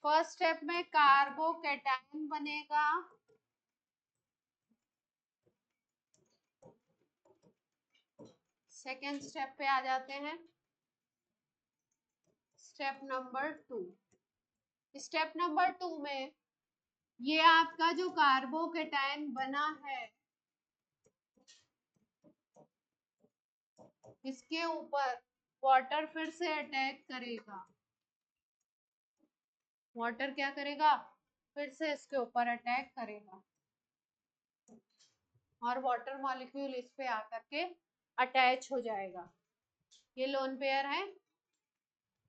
फर्स्ट स्टेप में कार्बोकेटाइन बनेगा, सेकेंड स्टेप पे आ जाते हैं, स्टेप नंबर 2। स्टेप नंबर 2 में ये आपका जो कार्बोकेटाइन बना है, इसके ऊपर वाटर फिर से अटैक करेगा, वाटर क्या करेगा? फिर से इसके ऊपर अटैक करेगा, और वाटर मॉलिक्यूल इस पे आकर के अटैच हो जाएगा। ये लोन पेयर है,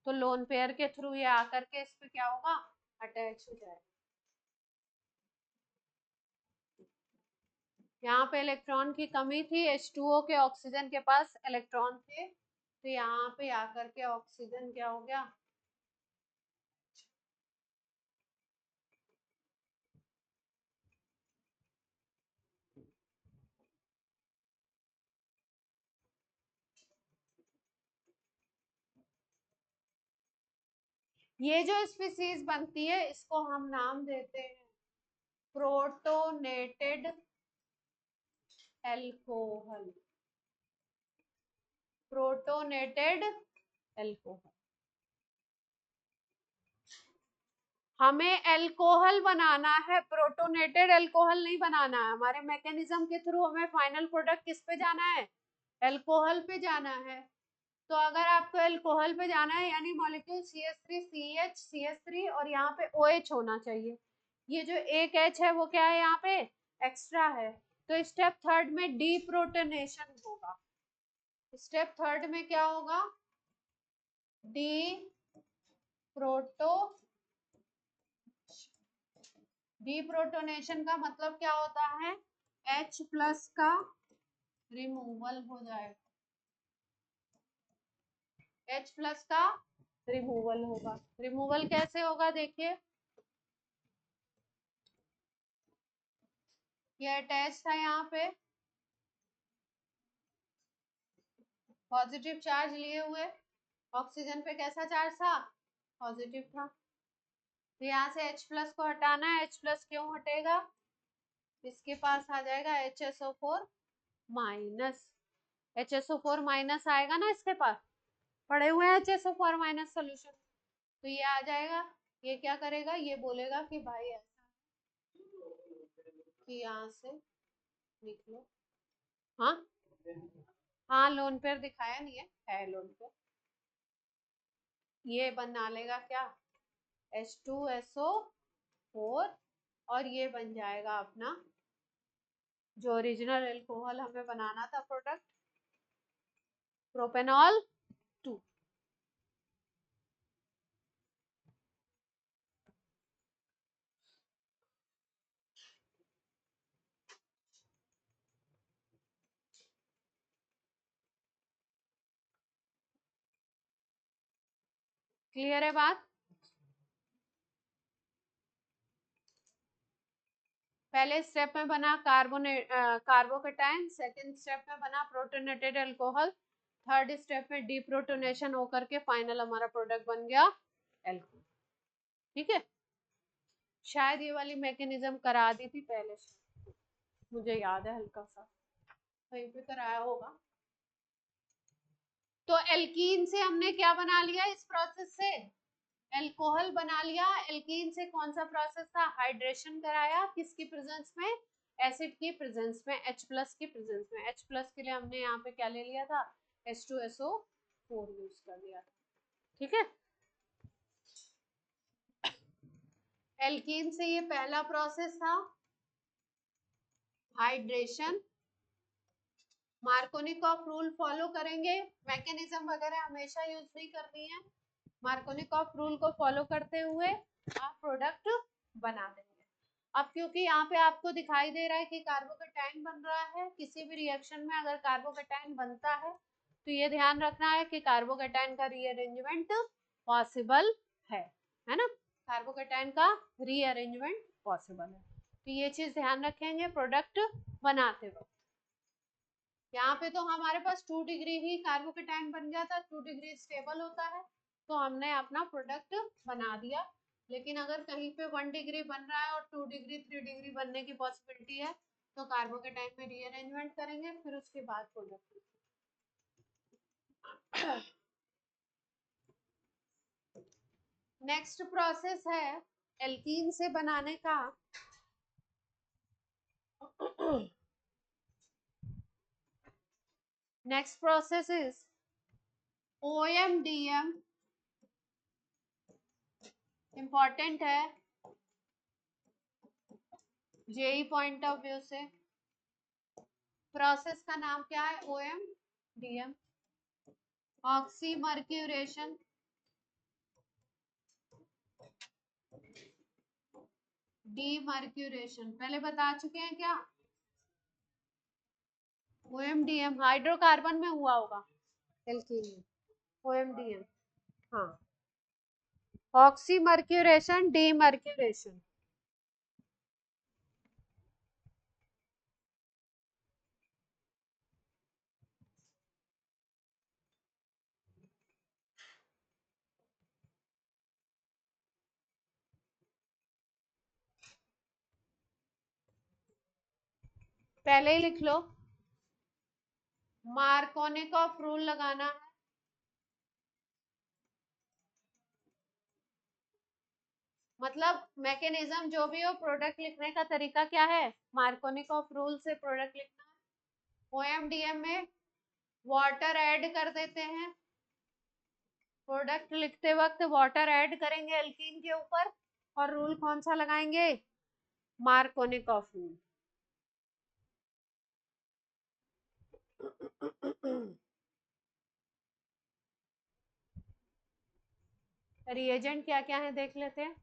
तो लोन पेयर के थ्रू ये आकर के इस पे क्या होगा? अटैच हो जाएगा। यहाँ पे इलेक्ट्रॉन की कमी थी, H2O के ऑक्सीजन के पास इलेक्ट्रॉन थे, तो यहाँ पे आकर के ऑक्सीजन क्या हो गया, ये जो स्पीसीज बनती है इसको हम नाम देते हैं प्रोटोनेटेड एल्कोहल। Protonated alcohol. हमें एल्कोहल बनाना है, प्रोटोनेटेड एल्कोहल नहीं बनाना है। हमारे मैकेनिज्म के थ्रू हमें फाइनल प्रोडक्ट किस पे जाना है, एल्कोहल पे जाना है। तो अगर आपको एल्कोहल पे जाना है यानी मॉलिक्यूल CH3 CH3 और यहाँ पे OH होना चाहिए। ये जो एक H है वो क्या है, यहाँ पे एक्स्ट्रा है। तो स्टेप थर्ड में डीप्रोटोनेशन होगा। स्टेप थर्ड में क्या होगा, डीप्रोटोनेशन का मतलब क्या होता है, H प्लस का रिमूवल हो जाएगा। H प्लस का रिमूवल होगा। रिमूवल कैसे होगा, देखिए ये अटैच था यहाँ पे, पॉजिटिव चार्ज लिए हुए, ऑक्सीजन पे कैसा चार्ज था, पॉजिटिव था। तो यहाँ से H प्लस को हटाना है। H प्लस क्यों हटेगा, इसके पास आ जाएगा HSO4 माइनस। HSO4 माइनस आएगा ना, इसके पास पड़े हुए हैं HSO4 माइनस सोल्यूशन, तो ये आ जाएगा। ये क्या करेगा, ये बोलेगा कि भाई ऐसा कि यहाँ से निकलो। हाँ हाँ, लोन पेयर दिखाया नहीं है लोन पेयर। ये बना लेगा क्या, H2SO4 और ये बन जाएगा अपना जो ओरिजिनल एल्कोहल हमें बनाना था प्रोडक्ट, प्रोपेनॉल 2। क्लियर है बात। पहले स्टेप में बना कार्बोकेटाइन, सेकंड स्टेप में बना प्रोटोनेटेड अल्कोहल, थर्ड स्टेप में डीप्रोटोनेशन होकर के फाइनल हमारा प्रोडक्ट बन गया एल्कोहल। ठीक है, शायद ये वाली मैकेनिज्म करा दी थी पहले से, मुझे याद है हल्का सा कहीं पे कराया होगा। तो एल्कीन से हमने क्या बना लिया, इस प्रोसेस से एल्कोहल बना लिया। एल्कीन से कौन सा प्रोसेस था, हाइड्रेशन कराया, किसकी प्रेजेंस में, एसिड की प्रेजेंस में, H प्लस की प्रेजेंस में। H प्लस के लिए हमने यहाँ पे क्या ले लिया था, H2SO4 यूज कर लिया था। ठीक है, एल्कीन से ये पहला प्रोसेस था हाइड्रेशन। मार्कोनिकॉफ रूल फॉलो करेंगे, मैकेनिज्म वगैरह हमेशा यूज नहीं करनी है। मार्कोनिकॉफ रूल को फॉलो करते हुए आप प्रोडक्ट बना देंगे। अब क्योंकि यहाँ पे आपको दिखाई दे रहा है कि कार्बोकेटाइन बन रहा है, किसी भी रिएक्शन में अगर कार्बोकेटाइन बनता है तो ये ध्यान रखना है कि कार्बोकेटाइन का रीअरेंजमेंट पॉसिबल है ना, कार्बोकेटाइन का रीअरेंजमेंट पॉसिबल है। तो ये चीज ध्यान रखेंगे प्रोडक्ट बनाते वक्त। यहाँ पे तो हमारे पास 2 डिग्री ही कार्बोकेटाइन बन गया था, 2 डिग्री स्टेबल होता है, तो हमने अपना प्रोडक्ट बना दिया। लेकिन अगर कहीं पे 1 डिग्री बन रहा है और 2 डिग्री 3 डिग्री बनने की पॉसिबिलिटी है, तो कार्बोकेटाइन में रीअरेंजमेंट करेंगे, फिर उसके बाद प्रोडक्ट। नेक्स्ट प्रोसेस है एल्कीन से बनाने का next process is OMDM। Important है जेई पॉइंट ऑफ व्यू से। प्रोसेस का नाम क्या है, OMDM, ऑक्सीमर्क्यूरेशन। डीमर्क्यूरेशन पहले बता चुके हैं क्या, OMDM हाइड्रोकार्बन में हुआ होगा, एल्कीन में OMDM। हाँ, ऑक्सीमर्क्यूरेशन, डीमर्क्यूरेशन। पहले ही लिख लो, मार्कोनिकॉफ रूल लगाना है। मतलब मैकेनिज्म जो भी हो, प्रोडक्ट लिखने का तरीका क्या है, मार्कोनिकॉफ रूल से प्रोडक्ट लिखना है। OMDM में वाटर ऐड कर देते हैं, प्रोडक्ट लिखते वक्त वाटर ऐड करेंगे एल्कीन के ऊपर, और रूल कौन सा लगाएंगे, मार्कोनिकॉफ रूल। रिएजेंट क्या क्या है देख लेते हैं।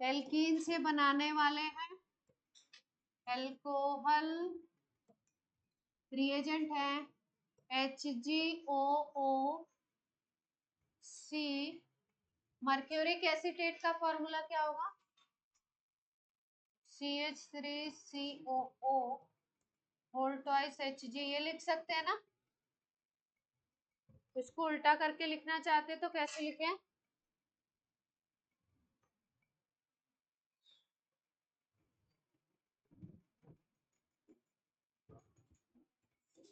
एल्कीन से बनाने वाले हैं एल्कोहल, रिएजेंट है HgOOC। मर्क्यूरिक एसीटेट का फॉर्मूला क्या होगा, CH3COO होल ट्वाइस Hg। ये लिख सकते हैं ना, इसको उल्टा करके लिखना चाहते तो कैसे लिखें,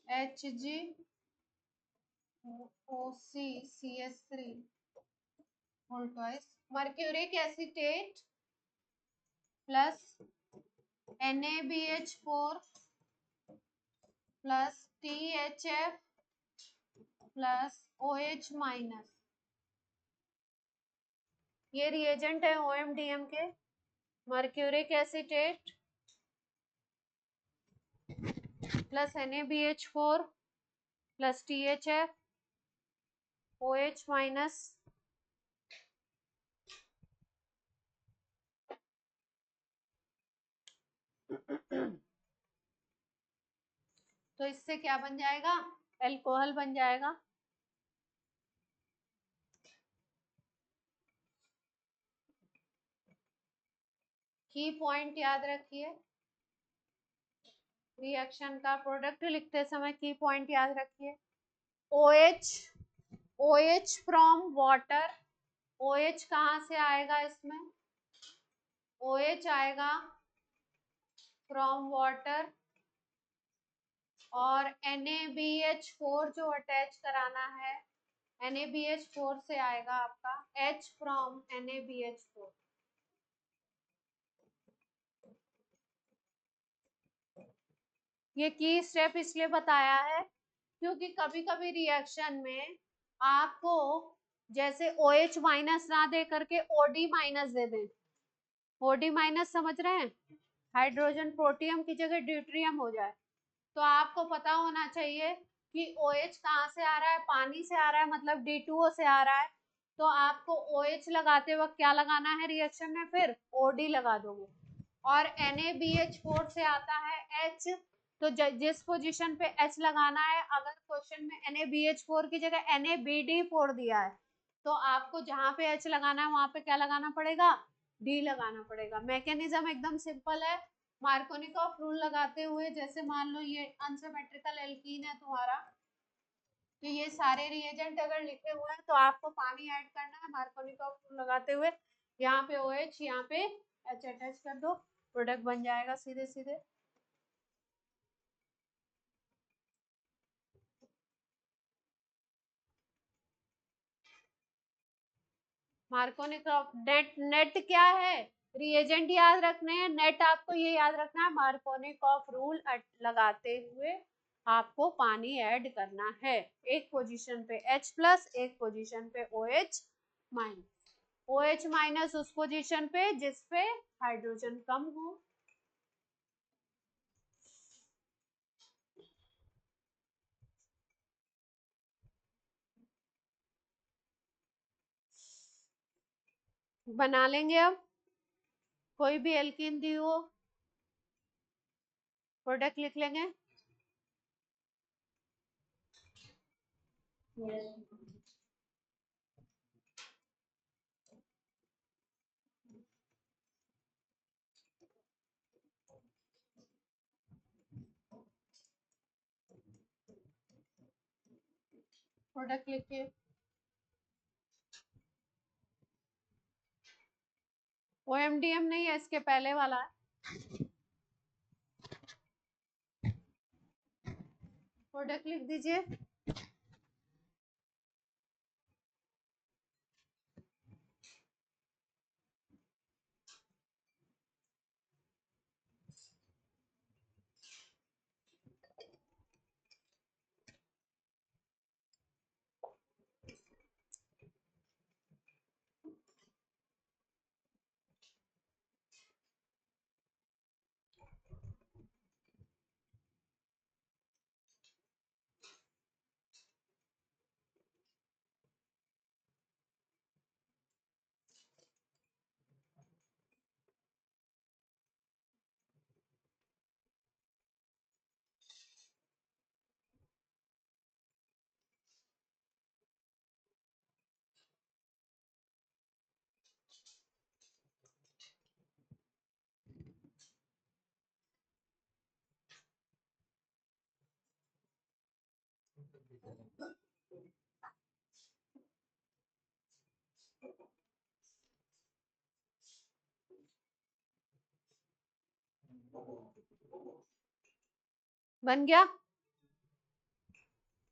HgOCCH3 whole twice mercuric acetate plus NaBH4 plus THF plus OH minus. ये रिएजेंट है OMDM के, mercuric acetate plus NaBH4 plus THF OH minus. तो इससे क्या बन जाएगा, अल्कोहल बन जाएगा। की पॉइंट याद रखिए, रिएक्शन का प्रोडक्ट लिखते समय की पॉइंट याद रखिए। OH फ्रॉम वाटर, OH कहाँ से आएगा इसमें, OH आएगा फ्रॉम वाटर, और NaBH4 जो अटैच कराना है, NaBH4 से आएगा आपका H फ्रॉम NaBH4। ये की स्टेप इसलिए बताया है क्योंकि कभी कभी रिएक्शन में आपको जैसे OH माइनस ना दे करके OD माइनस दे दें, OD माइनस समझ रहे हैं, हाइड्रोजन प्रोटियम की जगह ड्यूट्रियम हो जाए, तो आपको पता होना चाहिए कि OH कहाँ से आ रहा है, पानी से आ रहा है, मतलब D2O से आ रहा है। तो आपको OH लगाते वक्त क्या लगाना है रिएक्शन में, फिर OD लगा दोगे। और NaBH4 से आता है H, तो जिस पोजीशन पे H लगाना है, अगर क्वेश्चन में NaBH4 की जगह NaBD4 दिया है, तो आपको जहां पे H लगाना है वहां पे क्या लगाना पड़ेगा, D लगाना पड़ेगा। मैकेनिज्म एकदम सिंपल है। मार्कोनिकॉफ रूल लगाते हुए, जैसे मान लो ये अनसिमेट्रिकल एल्कीन है तुम्हारा, तो ये सारे रिएजेंट अगर लिखे हुए हैं तो आपको पानी ऐड करना है मार्कोनिकॉफ रूल लगाते हुए। यहाँ पे OH, यहाँ पे H अटैच कर दो, प्रोडक्ट बन जाएगा सीधे सीधे। मार्कोनिकॉफ नेट क्या है, रिएजेंट याद रखने हैं, नेट आपको ये याद रखना है, मार्कोनिकॉफ रूल लगाते हुए आपको पानी ऐड करना है, एक पोजीशन पे H प्लस, एक पोजीशन पे OH माइनस। OH माइनस उस पोजीशन पे जिस पे हाइड्रोजन कम हो। बना लेंगे अब, कोई भी एल्कीन दी हो, प्रोडक्ट लिख लेंगे। प्रोडक्ट लिखिए। OMDM नहीं है, इसके पहले वाला है। प्रोडक्ट लिख दीजिए। बन गया?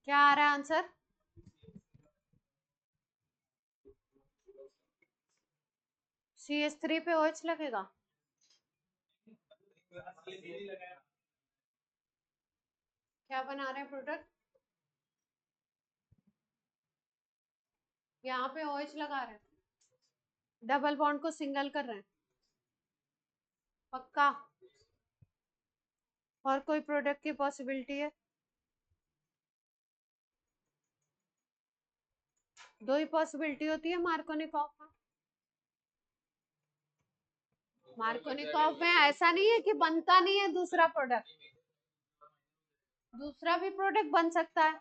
क्या आ रहा है आंसर? CH3 पे OH लगेगा। क्या बना रहे हैं प्रोडक्ट? यहाँ पे OH लगा रहे हैं, डबल बॉन्ड को सिंगल कर रहे हैं। पक्का? और कोई प्रोडक्ट की पॉसिबिलिटी है? दो ही पॉसिबिलिटी होती है मार्कोनिकॉफ में। मार्कोनिकॉफ में ऐसा नहीं है कि बनता नहीं है दूसरा प्रोडक्ट, दूसरा भी प्रोडक्ट बन सकता है।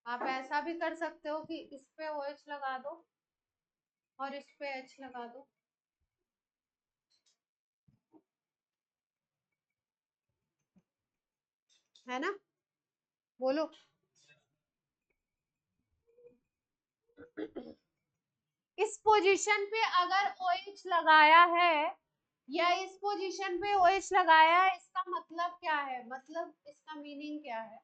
आप ऐसा भी कर सकते हो कि इस पे OH लगा दो और इस पे H लगा दो, है ना? बोलो। इस पोजीशन पे अगर OH लगाया है या इस पोजीशन पे OH लगाया है, इसका मतलब क्या है? मतलब इसका मीनिंग क्या है?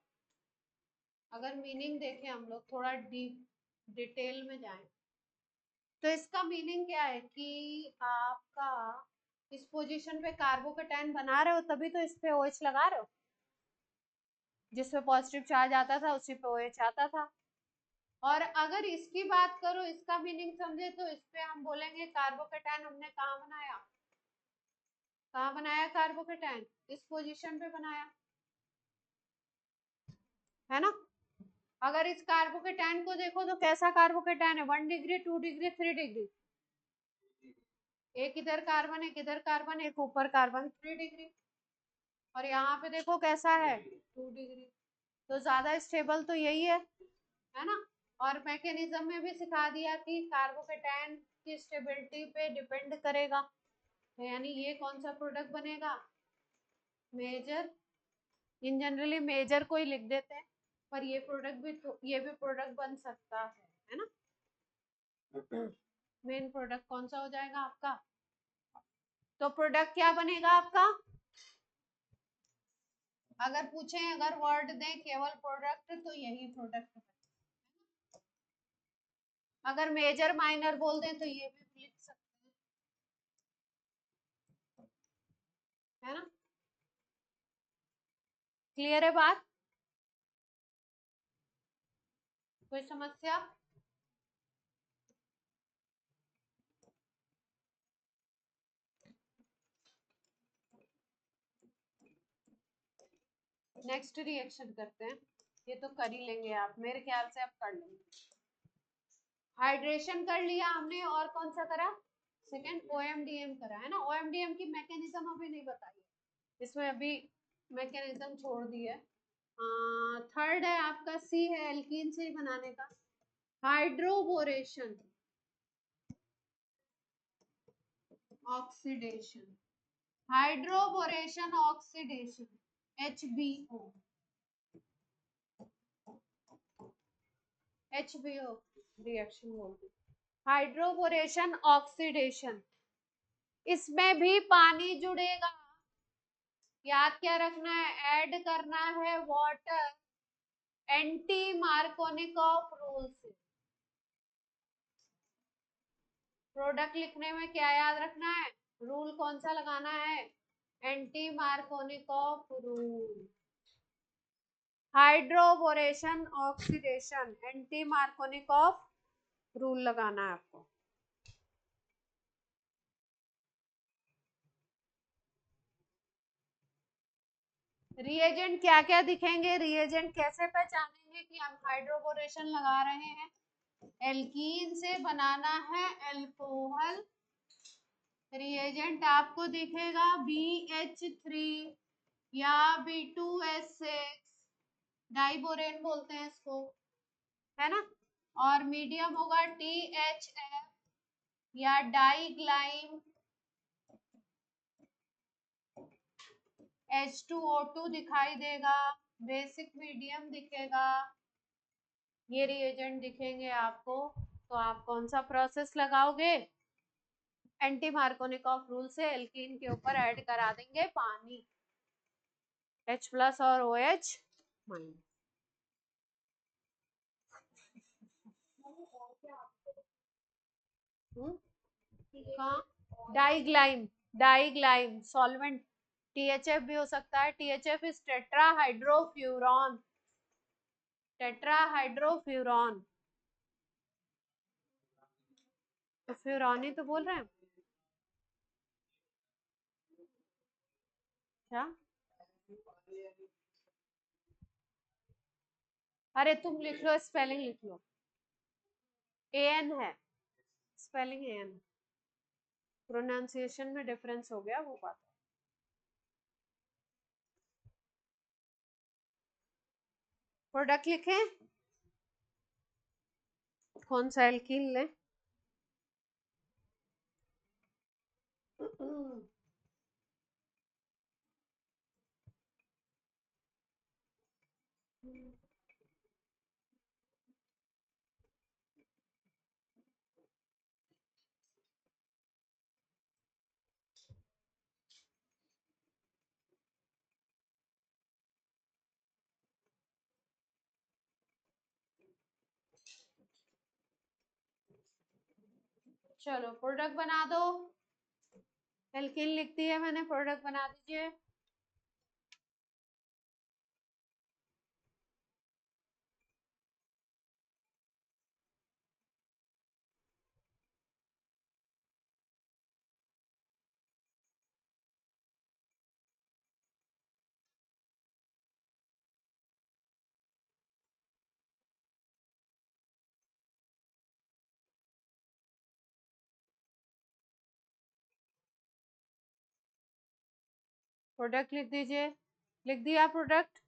अगर मीनिंग देखें हम लोग थोड़ा डीप डिटेल में जाएं, तो इसका मीनिंग क्या है कि आपका इस पोजीशन पे कार्बोकेटाइन बना रहे हो, तभी तो इस पे OH लगा रहे हो। जिस पे पॉजिटिव चार्ज आता था उसी पे OH आता था। और अगर इसकी बात करो, इसका मीनिंग समझे, तो इस पे हम बोलेंगे कार्बोकेटाइन हमने कहाँ बनाया? कहाँ बनाया कार्बोकेटाइन? इस पोजीशन पे बनाया, है ना? अगर इस कार्बोकेटाइन को देखो तो कैसा कार्बोकेटाइन है? 1 डिग्री, 2 डिग्री, 3 डिग्री। एक इधर कार्बन, एक इधर कार्बन, एक ऊपर कार्बन, 3 डिग्री। और यहाँ पे देखो कैसा है? 2 डिग्री। तो ज्यादा स्टेबल तो यही है ना? और मैकेनिज्म में भी सिखा दिया कि कार्बोकेटाइन की स्टेबिलिटी पे डिपेंड करेगा। तो यानी ये कौन सा प्रोडक्ट बनेगा? मेजर। इन जनरली मेजर को ही लिख देते हैं, पर ये प्रोडक्ट भी तो, ये भी प्रोडक्ट बन सकता है ना? मेन प्रोडक्ट कौन सा हो जाएगा आपका? तो प्रोडक्ट क्या बनेगा आपका? अगर पूछे, अगर वर्ड दे केवल प्रोडक्ट, तो यही प्रोडक्ट है। अगर मेजर माइनर बोल दें तो ये भी लिख सकते हैं, है ना? क्लियर है बात? कोई समस्या? नेक्स्ट रिएक्शन करते हैं। ये तो कर ही लेंगे आप, मेरे ख्याल से आप कर लेंगे। हाइड्रेशन कर लिया हमने, और कौन सा करा? सेकंड OMDM करा, है ना? OMDM की मैकेनिज्म अभी नहीं बताई। इसमें अभी मैकेनिज्म छोड़ दी है। थर्ड है आपका सी है, एल्कीन से ही बनाने का, hydroboration oxidation, hydroboration oxidation, HBO, HBO reaction बोलते हैं, हाइड्रोबोरेशन ऑक्सीडेशन। इसमें भी पानी जुड़ेगा, याद क्या रखना है, ऐड करना है वाटर, एंटी मार्कोनिकॉफ रूल से। प्रोडक्ट लिखने में क्या याद रखना है, रूल कौन सा लगाना है, anti Markovnikov rule. Hydroboration oxidation, anti Markovnikov rule लगाना है आपको। रिएजेंट क्या क्या दिखेंगे, रिएजेंट कैसे पहचानेंगे कि हम हाइड्रोबोरेशन लगा रहे हैं, एल्कीन से बनाना है एल्कोहल, रिएजेंट आपको दिखेगा BH3 या B2S6, डाइबोरेन बोलते हैं इसको, है ना, और मीडियम होगा THF या डाइग्लाइम, H2O2 दिखाई देगा, बेसिक मीडियम दिखेगा, ये रिएजेंट दिखेंगे आपको। तो आप कौन सा प्रोसेस लगाओगे, एंटी मार्कोनिकॉफ रूल से एल्कीन के ऊपर ऐड करा देंगे पानी, H+ और OH-। डाइग्लाइम, डाइग्लाइम सॉल्वेंट, THF भी हो सकता है, THF इज टेट्राहाइड्रोफ्यूरॉन, टेट्राहाइड्रोफ्यूरॉन, तो फ्यूरॉन ही तो बोल रहे हैं क्या। अरे तुम लिख लो, स्पेलिंग लिख लो, AN है, स्पेलिंग AN, प्रोनाउंसिएशन में डिफरेंस हो गया वो बात। प्रोडक्ट लिखें, कौन सा एल्कीन लें, चलो प्रोडक्ट बना दो, एल्कीन लिख दी है मैंने, प्रोडक्ट बना दीजिए। प्रोडक्ट लिख दीजिए, लिख दिया प्रोडक्ट।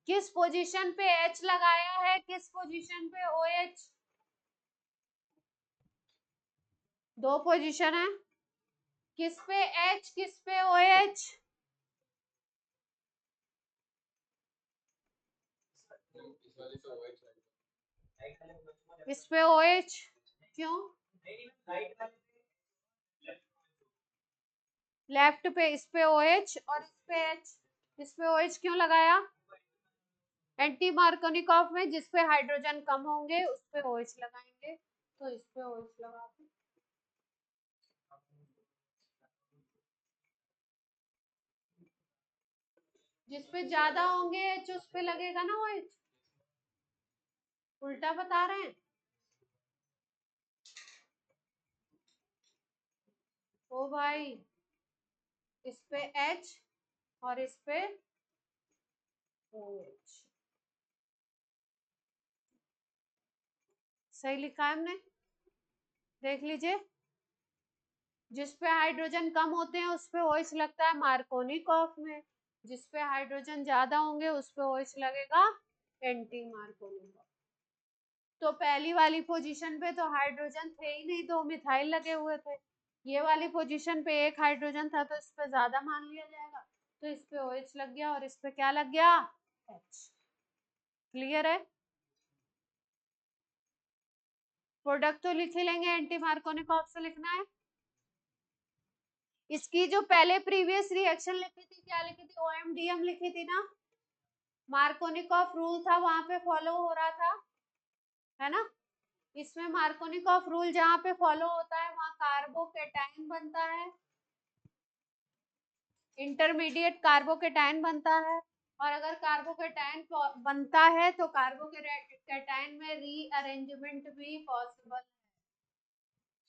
किस पोजीशन पे H लगाया है, किस पोजीशन पे OH, दो पोजीशन है, किस पे H किस पे OH, इस पे OH, क्यों लेफ्ट पे, इस पे OH और इस पे H, इस पे OH क्यों लगाया, एंटी मार्कोनिकॉफ में जिस पे हाइड्रोजन कम होंगे उस पे OH लगाएंगे, तो इस पे OH लगा दो। जिस पे ज्यादा होंगे H उस पे लगेगा ना OH, उल्टा बता रहे हैं ओ भाई, इस पे H और इस पे OH, सही लिखा है हमने, देख लीजिए, जिस पे हाइड्रोजन कम होते हैं उस पे OH लगता है मार्कोनिकॉफ में, जिस पे हाइड्रोजन ज्यादा होंगे उस पे OH लगेगा एंटी मार्कोनिकॉफ। तो पहली वाली पोजीशन पे तो हाइड्रोजन थे ही नहीं, दो मिथाइल लगे हुए थे। ये वाली पोजीशन पे एक हाइड्रोजन था तो इस पे ज्यादा मान लिया जाएगा, तो इस पे OH लग गया और इस पे क्या लग गया, H। क्लियर है? प्रोडक्ट तो लिख ही लेंगे, एंटी मार्कोनिकॉफ से लिखना है। इसकी जो पहले प्रीवियस रिएक्शन लिखी थी, क्या लिखी थी, OMDM लिखी थी ना, मार्कोनिकॉफ रूल था वहां पे फॉलो हो रहा था, है ना। इसमें मार्कोनिकॉफ रूल जहां पे फॉलो होता है वहां कार्बोकेटाइन बनता है, इंटरमीडिएट कार्बोकेटाइन बनता है। और अगर कार्बोकेटाइन बनता है तो कार्बोकेटाइन में रीअरेंजमेंट भी पॉसिबल है।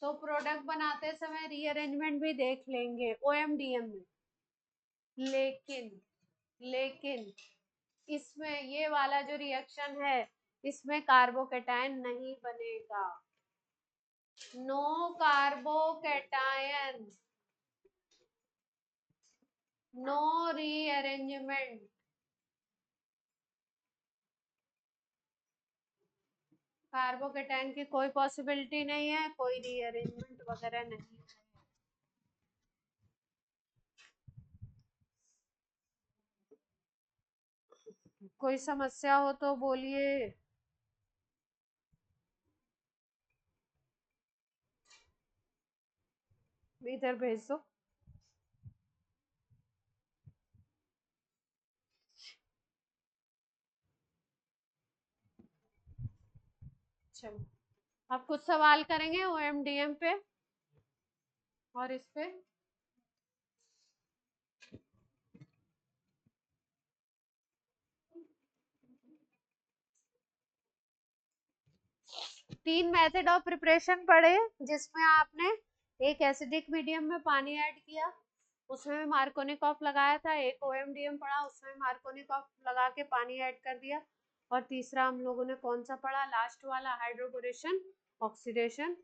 तो प्रोडक्ट बनाते समय रीअरेंजमेंट भी देख लेंगे OMDM में। लेकिन इसमें ये वाला जो रिएक्शन है इसमें कार्बोकेटाइन नहीं बनेगा, no carbocation, no rearrangement. Carbocation की कोई पॉसिबिलिटी नहीं है, कोई रीअरेंजमेंट वगैरह नहीं है। कोई समस्या हो तो बोलिए। इधर भेज दो। चलो अब कुछ सवाल करेंगे OMDM पे और इस पे। तीन मेथड ऑफ प्रिपरेशन पढ़े जिसमें आपने एक एसिडिक मीडियम में पानी ऐड किया, उसमें भी मार्कोनिकॉफ लगाया था, एक OMDM पढ़ा उसमें मार्कोनिकॉफ लगा के पानी ऐड कर दिया, और तीसरा हम लोगों ने कौन सा पढ़ा, लास्ट वाला हाइड्रोबोरेशन ऑक्सीडेशन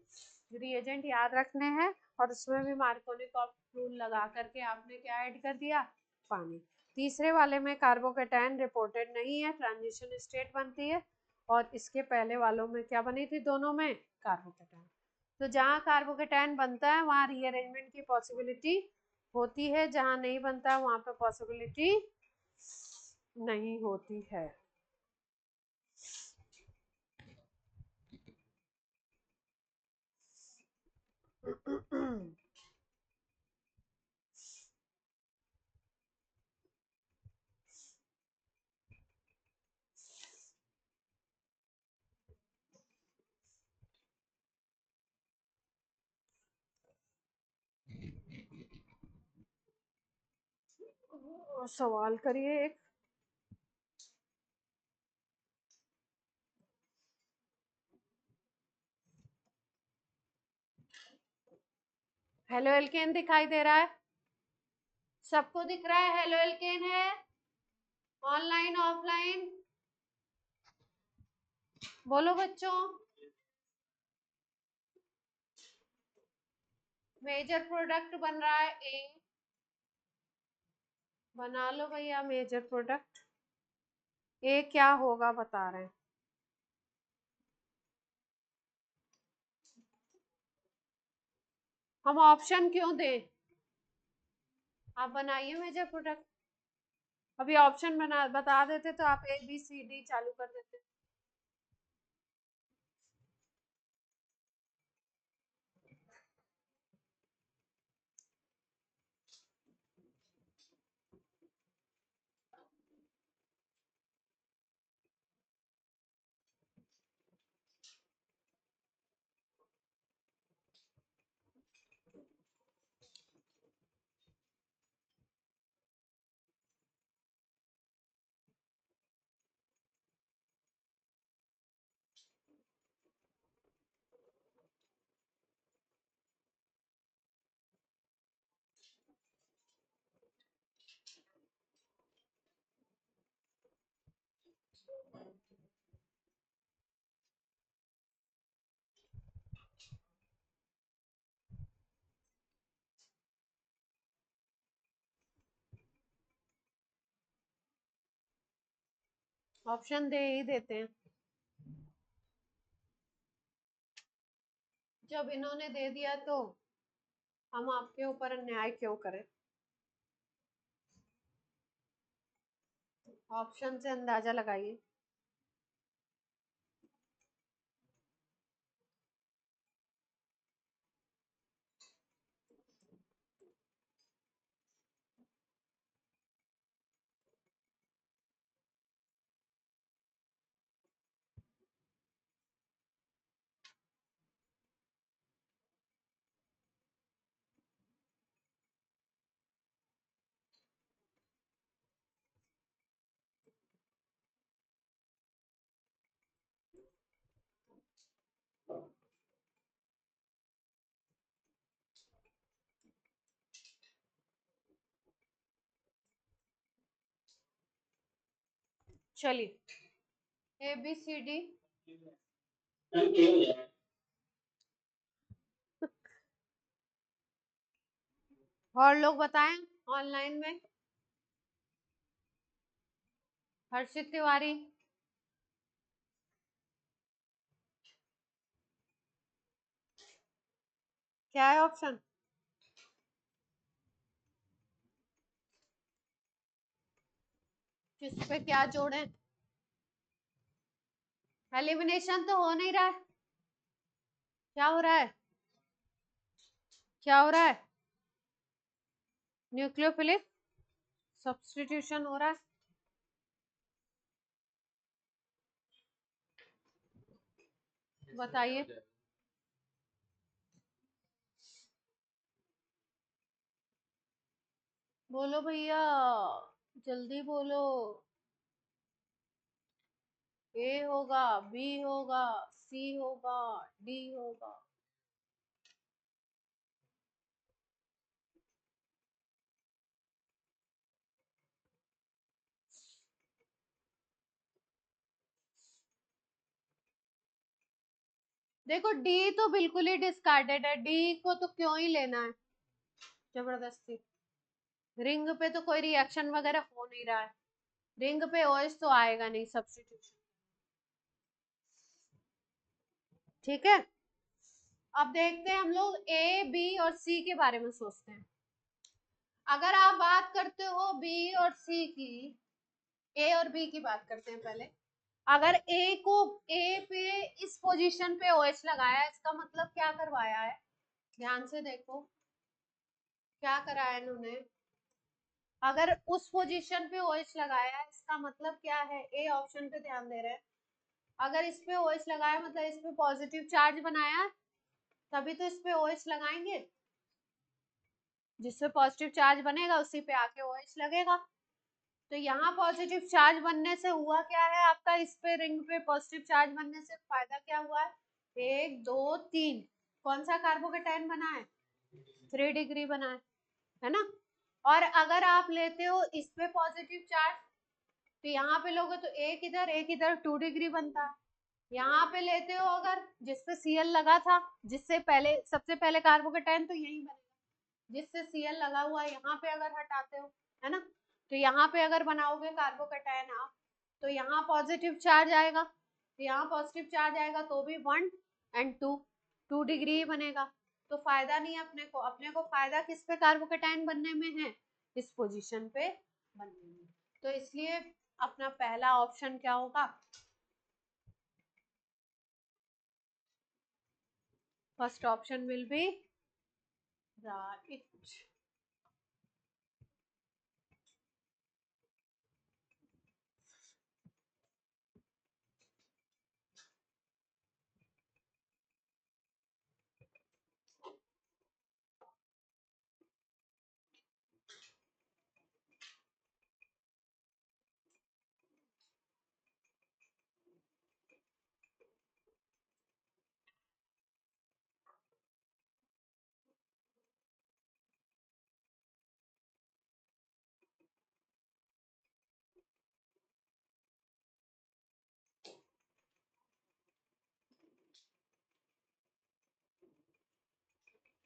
रिएजेंट याद रखने हैं, और उसमें भी मार्कोनिकॉफ रूल लगा करके आपने क्या ऐड कर दिया, पानी। तीसरे वाले में कार्बोकेटाइन रिपोर्टेड नहीं है, ट्रांजिशन स्टेट बनती है, और इसके पहले वालों में क्या बनी थी, दोनों में कार्बोकेटाइन। तो जहाँ कार्बोकेटाइन बनता है वहाँ रीअरेंजमेंट की पॉसिबिलिटी होती है, जहाँ नहीं बनता वहाँ पे पॉसिबिलिटी नहीं होती है। सवाल करिए एक। हेलो एल्केन दिखाई दे रहा है, सबको दिख रहा है हेलो एल्केन है, ऑनलाइन ऑफलाइन, बोलो बच्चों। मेजर प्रोडक्ट बन रहा है ए, बना लो भैया मेजर प्रोडक्ट। ए क्या होगा बता रहे हैं, हम ऑप्शन क्यों दें, आप बनाइए मेजर प्रोडक्ट। अभी ऑप्शन बना बता देते तो आप ABCD चालू कर देते। ऑप्शन दे ही देते हैं, जब इन्होंने दे दिया तो हम आपके ऊपर अन्याय क्यों करें। ऑप्शन से अंदाजा लगाइए। चलिए ABCD। और लोग बताएं ऑनलाइन में। हर्षित तिवारी, क्या है ऑप्शन? किस पे क्या जोड़े? एलिमिनेशन तो हो नहीं रहा है, क्या हो रहा है? क्या हो रहा है? न्यूक्लियोफिलिक सब्स्टिट्यूशन हो रहा है। बताइए। बोलो भैया, जल्दी बोलो। ए होगा, बी होगा, सी होगा, डी होगा। देखो डी तो बिल्कुल ही डिस्कार्डेड है, डी को तो क्यों ही लेना है जबरदस्ती। रिंग पे तो कोई रिएक्शन वगैरह हो नहीं रहा है, रिंग पे ओएच तो आएगा नहीं सब्स्टिट्यूशन। ठीक है, अब देखते हैं हम लोग ए बी और सी के बारे में सोचते हैं। अगर आप बात करते हो बी और सी की, ए और बी की बात करते हैं पहले। अगर ए को, ए पे इस पोजीशन पे ओएच लगाया, इसका मतलब क्या करवाया है? ध्यान से देखो क्या करा है इन्होंने। अगर उस पोजीशन पे ओएच लगाया है, इसका मतलब क्या है? ए ऑप्शन पे ध्यान दे रहे हैं। अगर इस पे ओएच लगाया मतलब इस पे पॉजिटिव चार्ज बनाया, तभी तो इस पे ओएच लगाएंगे। जिसपे पॉजिटिव चार्ज बनेगा उसी पे आके ओएच लगेगा। तो यहाँ पॉजिटिव चार्ज बनने से हुआ क्या है आपका? इस पे रिंग पे पॉजिटिव चार्ज बनने से फायदा क्या हुआ है? 1 2 3, कौन सा कार्बोकेटाइन बना है? 3 डिग्री बना है ना। और अगर आप लेते हो इस पे पॉजिटिव चार्ज, तो यहाँ पे लोगे तो एक इधर 2 डिग्री बनता है। यहाँ पे लेते हो अगर, जिसपे Cl लगा था, जिससे पहले सबसे पहले कार्बोकेटाइन तो यही बनेगा, जिससे Cl लगा हुआ है यहाँ पे अगर हटाते हो, है ना, तो यहाँ पे अगर बनाओगे कार्बोकेटाइन आप, तो यहाँ पॉजिटिव चार्ज आएगा, तो यहाँ पॉजिटिव चार्ज आएगा तो भी 1 और 2, 2 डिग्री ही बनेगा। तो फायदा नहीं है अपने को, अपने को फायदा किस पे कार्बोकेटाइन बनने में है? इस पोजीशन पे बनने में। तो इसलिए अपना पहला ऑप्शन क्या होगा? First option will be right.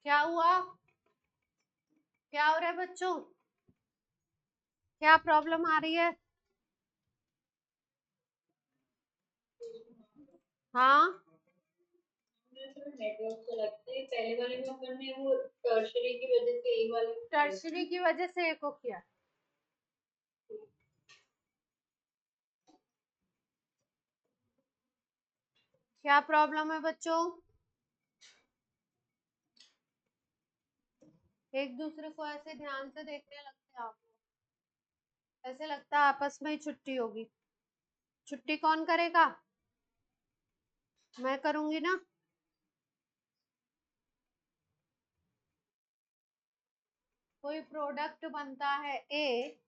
क्या हुआ? क्या हो रहा है बच्चों? क्या प्रॉब्लम आ रही है? हाँ नेटवर्क तो लगता है पहले वाले में अपन ने वो टर्शरी की वजह से एक वाले टर्शरी की वजह से एको किया। क्या प्रॉब्लम है बच्चों? एक दूसरे को ऐसे ध्यान से देखने लगते हैं आप लोग, ऐसे लगता है आपस में ही छुट्टी होगी। छुट्टी कौन करेगा? मैं करूंगी ना। कोई प्रोडक्ट बनता है ए,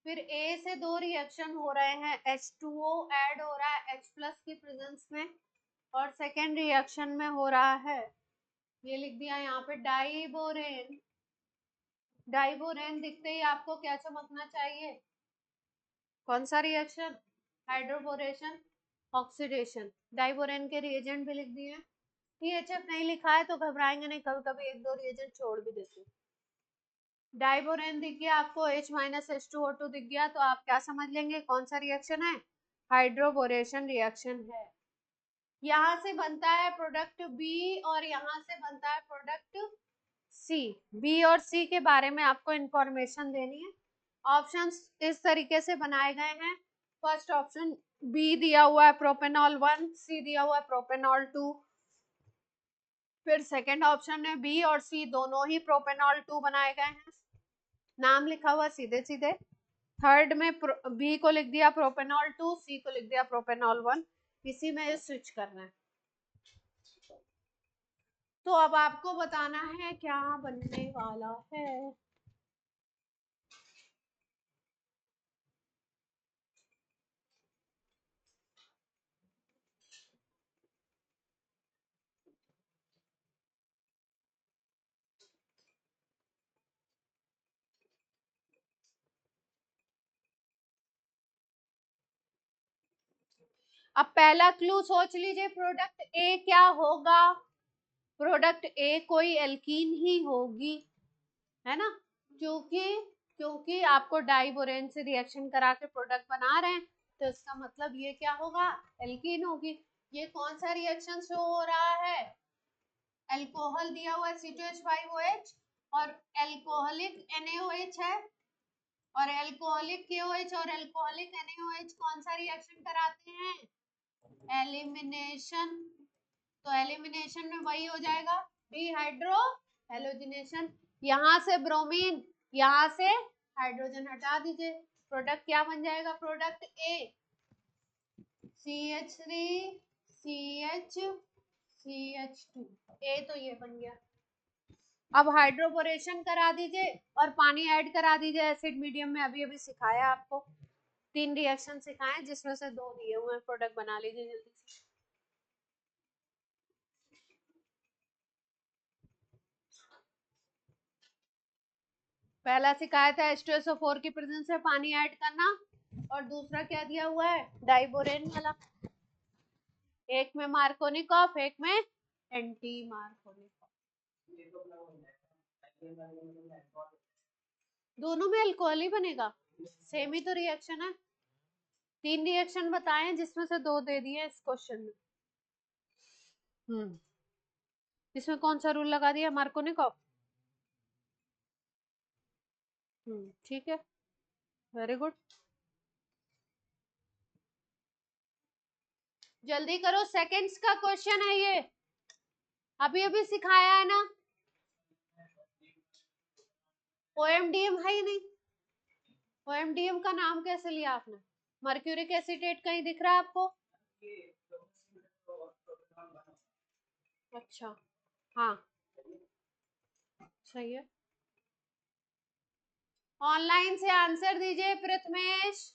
फिर ए से दो रिएक्शन हो रहे हैं, H2O ऐड हो रहा है H प्लस की प्रेजेंस में, और सेकेंड रिएक्शन में हो रहा है, ये लिख दिया यहाँ पे, डाइबोरेन। डाइबोरेन दिखते ही आपको क्या चमकना चाहिए? कौन सा रिएक्शन? Hydroboration, oxidation. डाइबोरेन के रिएजेंट भी लिख दिए। THF नहीं लिखा है तो घबराएंगे नहीं, कभी कभी एक दो रिएजेंट छोड़ भी देते हैं। डाइबोरेन दिख गया आपको, H माइनस H2O2 दिख गया, तो आप क्या समझ लेंगे कौन सा रिएक्शन है? हाइड्रोबोरेशन रिएक्शन है। यहाँ से बनता है प्रोडक्ट बी और यहाँ से बनता है प्रोडक्ट सी। बी और सी के बारे में आपको इंफॉर्मेशन देनी है। ऑप्शंस इस तरीके से बनाए गए हैं। फर्स्ट ऑप्शन बी दिया हुआ है प्रोपेनॉल 1, सी दिया हुआ है प्रोपेनॉल 2। फिर सेकंड ऑप्शन में बी और सी दोनों ही प्रोपेनॉल 2 बनाए गए हैं, नाम लिखा हुआ सीधे सीधे। थर्ड में बी को लिख दिया प्रोपेनॉल 2, सी को लिख दिया प्रोपेनॉल 1। इसी में स्विच करना है। तो अब आपको बताना है क्या बनने वाला है। अब पहला क्लू सोच लीजिए, प्रोडक्ट ए क्या होगा? प्रोडक्ट ए कोई एल्कीन ही होगी, है ना? क्योंकि क्योंकि आपको डाइबोरेन से रिएक्शन करा के प्रोडक्ट बना रहे हैं, तो इसका मतलब ये क्या होगा? एल्कीन होगी। ये कौन सा रिएक्शन शो हो रहा है? अल्कोहल दिया हुआ है C2H5OH, और अल्कोहलिक NaOH है, और अल्कोहलिक KOH और अल्कोहलिक NaOH कौन सा रिएक्शन कराते हैं? एलिमिनेशन। तो एलिमिनेशन में वही हो जाएगा, डिहाइड्रो हेलोजिनेशन। यहाँ से ब्रोमीन, यहाँ से हाइड्रोजन हटा दीजिए, प्रोडक्ट क्या बन जाएगा? प्रोडक्ट ए CH3 CH CH2। ए तो ये बन गया। अब हाइड्रोबोरेशन करा दीजिए और पानी ऐड करा दीजिए एसिड मीडियम में। अभी अभी सिखाया आपको, 3 रिएक्शन सिखाए जिसमें से 2 दिए हुए हैं, प्रोडक्ट बना लीजिए जल्दी से। पहला सिखाया था H2SO4 की प्रेजेंस में पानी ऐड करना, और दूसरा क्या दिया हुआ है? डाइबोरेन वाला। एक में मार्कोनिकॉफ, एक में एंटी मार्कोनिकॉफ। दोनों में अल्कोहल ही बनेगा, सेम ही तो रिएक्शन है। 3 रिएक्शन बताए जिसमें से 2 दे दिए इस क्वेश्चन में। इसमें कौन सा रूल लगा दिया? मार्कोनिकॉफ। ठीक है, वेरी गुड। जल्दी करो, सेकंड्स का क्वेश्चन है ये, अभी अभी सिखाया है ना। OMDM है ही नहीं। OMDM का नाम कैसे लिया आपने? मर्क्यूरिक एसिटेट कहीं दिख रहा है आपको? अच्छा, हाँ सही है। ऑनलाइन से आंसर दीजिए प्रथमेश।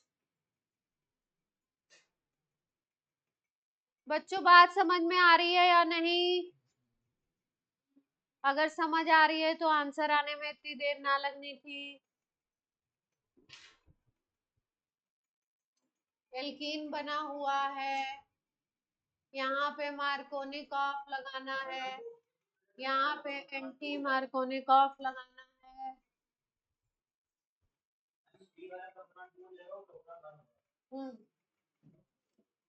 बच्चों बात समझ में आ रही है या नहीं? अगर समझ आ रही है तो आंसर आने में इतनी देर ना लगनी थी। एल्कीन बना हुआ है, यहाँ पे मार्कोनिकॉफ लगाना है, यहाँ पे एंटी मार्कोनिकॉफ लगाना है।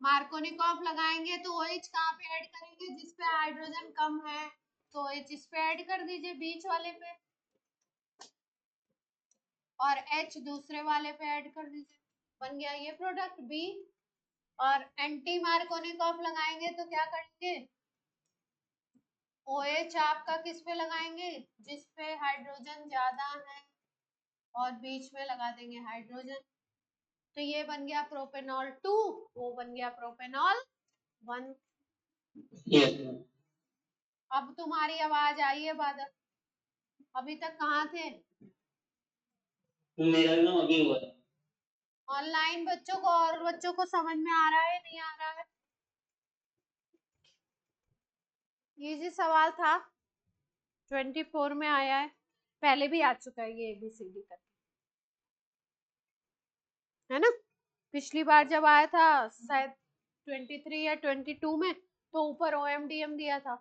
मार्कोनिकॉफ लगाएंगे तो OH कहाँ पे ऐड करेंगे, जिसपे हाइड्रोजन कम है, तो OH इस पे ऐड कर दीजिए बीच वाले पे, और H दूसरे वाले पे ऐड कर दीजिए, बन गया ये प्रोडक्ट B। और एंटी मार्कोनिकॉफ लगाएंगे तो क्या करेंगे, OH आपका किस पे लगाएंगे, जिस पे हाइड्रोजन ज्यादा है, और बीच में लगा देंगे हाइड्रोजन, तो ये बन गया प्रोपेनॉल 2, वो बन गया प्रोपेनॉल 1। Yes ma'am. अब तुम्हारी आवाज आई है बादल, अभी तक कहाँ थे, मेरा भी मैम अभी हुआ था। ऑनलाइन बच्चों को और बच्चों को समझ में आ रहा है नहीं आ रहा है, इजी सवाल था, 24 में आया है, पहले भी आ चुका है ये ABCD का, है ना, पिछली बार जब आया था शायद 23 या 22 में, तो ऊपर OMDM दिया था।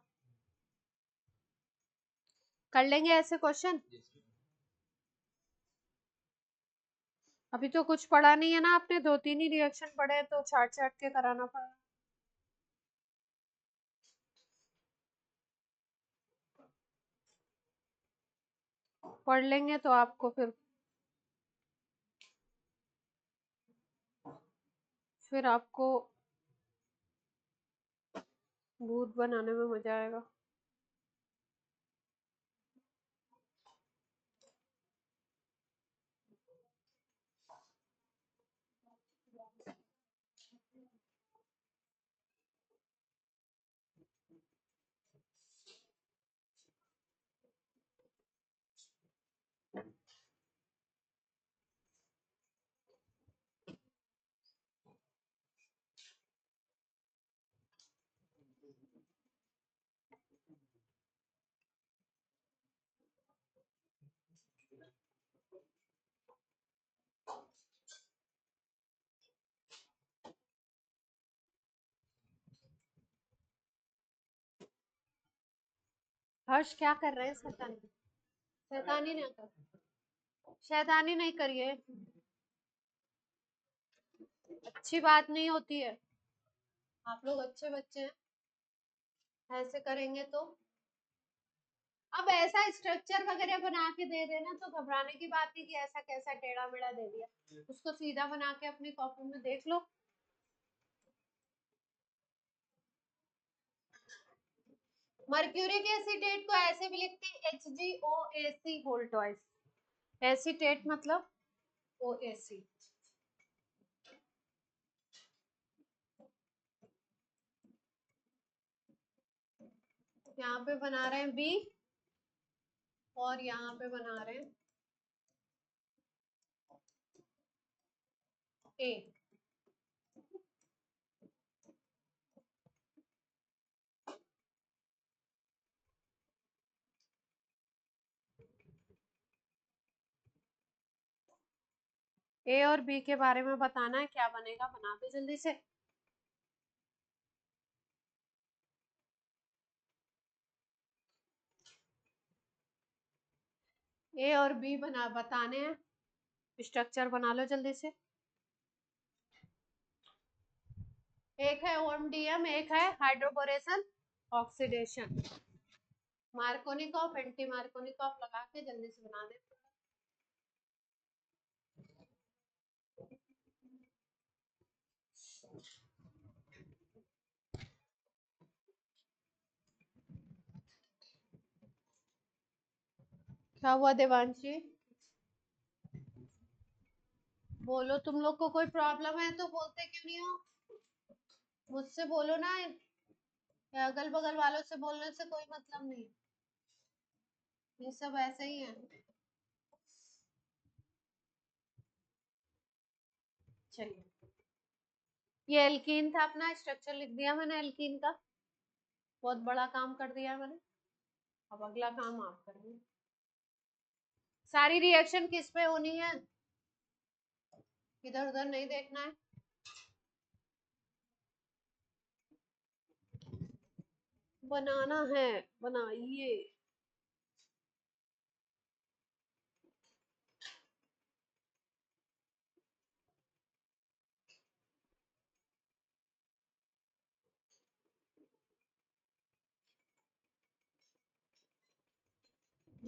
कर लेंगे ऐसे क्वेश्चन, अभी तो कुछ पढ़ा नहीं है ना आपने, 2-3 ही रिएक्शन पढ़े हैं, तो छाट छाट के कराना पड़ा। पढ़ लेंगे तो आपको फिर आपको भूत बनाने में मजा आएगा। हर्ष क्या कर रहे हैं, शैतानी, शैतानी ना कर, शैतानी नहीं करिए, अच्छी बात नहीं होती है, आप लोग अच्छे बच्चे हैं, ऐसे करेंगे तो। अब ऐसा स्ट्रक्चर वगैरह बना के दे देना तो घबराने की बात नहीं कि ऐसा कैसा टेढ़ा मेढ़ा दे दिया, उसको सीधा बना के अपनी कॉपी में देख लो। मर्क्यूरिक एसिटेट को ऐसे भी लिखते हैं HgOAc होल ट्वाइस, एसिटेट मतलब OAc। यहाँ पे बना रहे हैं B, और यहाँ पे बना रहे हैं A। A और B के बारे में बताना है, क्या बनेगा बना दो जल्दी से। A और B बताने हैं, स्ट्रक्चर बना लो जल्दी से। एक है OMDM, एक है hydroboration oxidation, Markovnikov anti Markovnikov लगा के जल्दी से बना दे। क्या हुआ देवांशी, बोलो, तुम लोग को कोई प्रॉब्लम है तो बोलते क्यों नहीं हो, मुझसे बोलो ना, या अगल बगल वालों से बोलने से कोई मतलब नहीं, ये सब ऐसे ही है। चलिए, ये एल्कीन था, अपना स्ट्रक्चर लिख दिया मैंने एल्कीन का, बहुत बड़ा काम कर दिया मैंने, अब अगला काम आप करेंगे। सारी रिएक्शन किस पे होनी है, इधर उधर नहीं देखना है, बनाना है, बनाइए।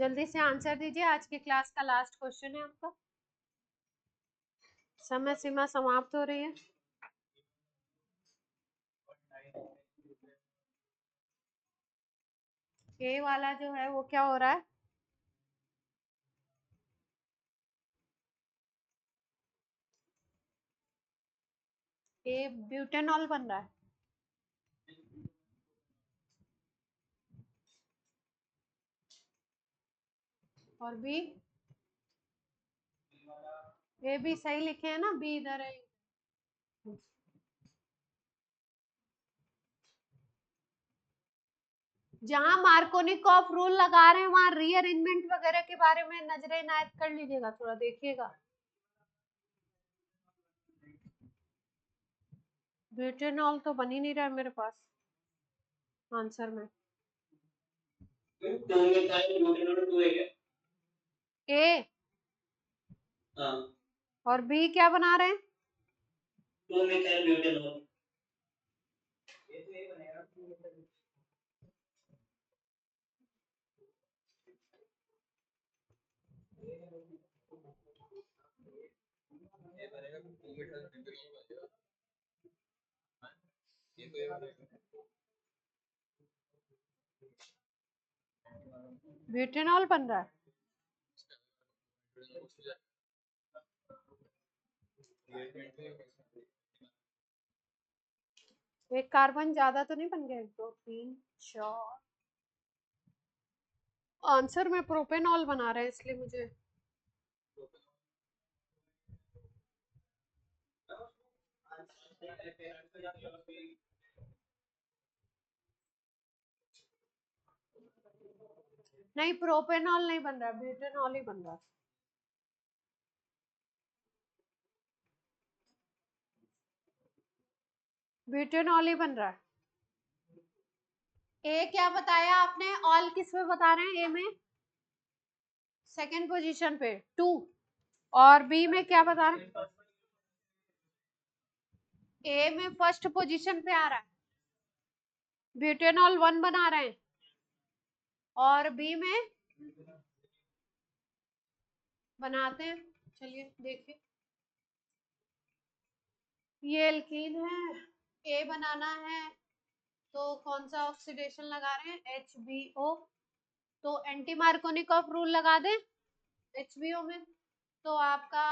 जल्दी से आंसर दीजिए, आज की क्लास का लास्ट क्वेश्चन है आपका। समय सीमा समाप्त हो रही है। ए वाला जो है वो क्या हो रहा है? ए ब्यूटेनॉल बन रहा है। और बी, ए भी सही लिखे हैं ना, बी इधर है। जहां मार्कोनिकॉफ रूल लगा रहे हैं वहां रीअरेंजमेंट वगैरह के बारे में नजर इनायत कर लीजिएगा, थोड़ा देखिएगा। ब्यूटेनॉल तो बन ही नहीं रहा है मेरे पास आंसर में। ए और बी क्या बना रहे हैं? ब्यूटेनॉल बन रहा है। एक कार्बन ज्यादा तो नहीं बन गया? 1 2 3 4। आंसर में प्रोपेनॉल बना रहे हैं इसलिए मुझे नहीं, प्रोपेनॉल नहीं बन रहा, ब्यूटेनॉल ही बन रहा है। ब्यूटेनॉल ही बन रहा है। ए क्या बताया आपने? ऑल किस में बता रहे हैं? ए में सेकेंड पोजीशन पे 2, और बी में क्या बता रहे हैं? ए में फर्स्ट पोजीशन पे आ रहा है, ब्यूटेनॉल 1 बना रहे हैं, और बी में बनाते हैं। चलिए देखिए, ये एल्कीन है, ए बनाना है तो कौन सा ऑक्सीडेशन लगा रहे हैं? HBO। तो एंटी मार्कोनिकॉफ रूल लगा दें HBO में, तो आपका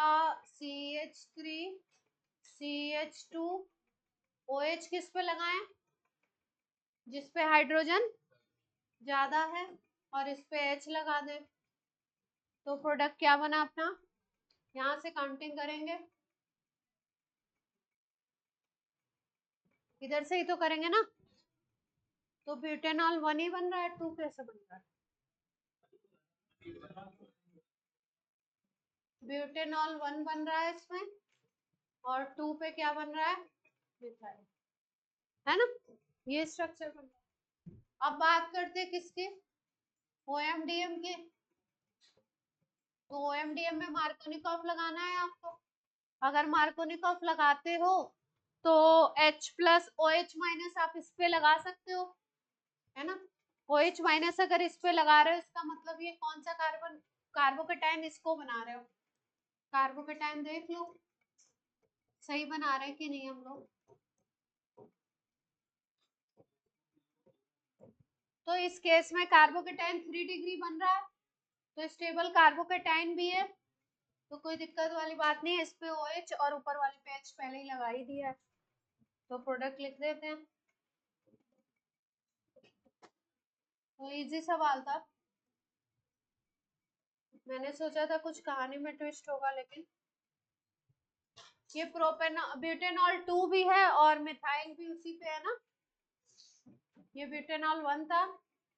CH3 CH2 OH किस पे लगाएं? जिस पे हाइड्रोजन ज्यादा है, और इस पे H लगा दें। तो प्रोडक्ट क्या बना अपना? यहां से काउंटिंग करेंगे, इधर से ही तो करेंगे ना। तो ब्यूटेनॉल 1 ही बन रहा है, 2 कैसे बन रहा है? ब्यूटेनॉल 1 बन रहा है इसमें, और 2 पे क्या बन रहा है? मिथाइल, है ना? ये स्ट्रक्चर बन रहा है। अब बात करते हैं किसके? OMDM के। तो OMDM में मार्कोनिकॉफ लगाना है आपको। अगर मार्कोनिकॉफ लगाते हो तो H प्लस OH माइनस आप इस पे लगा सकते हो, है ना? OH माइनस अगर इस पे लगा रहे हो, इसका मतलब ये कौन सा कार्बन, कार्बोकेटाइन इसको बना रहे हो। कार्बोकेटाइन देख लो सही बना रहे हैं कि नहीं हम लोग। तो इस केस में कार्बोकेटाइन 3 डिग्री बन रहा है, तो स्टेबल कार्बोकेटाइन भी है, तो कोई दिक्कत वाली बात नहीं है। इस पे OH और ऊपर वाले पे H पहले ही लगा ही दिया है, तो प्रोडक्ट लिख देते हैं। तो इजी सवाल था, मैंने सोचा था कुछ कहानी में ट्विस्ट होगा, लेकिन ये ब्यूटेनॉल 2 भी है और मिथाइल भी उसी पे है ना। ये ब्यूटेनॉल 1 था,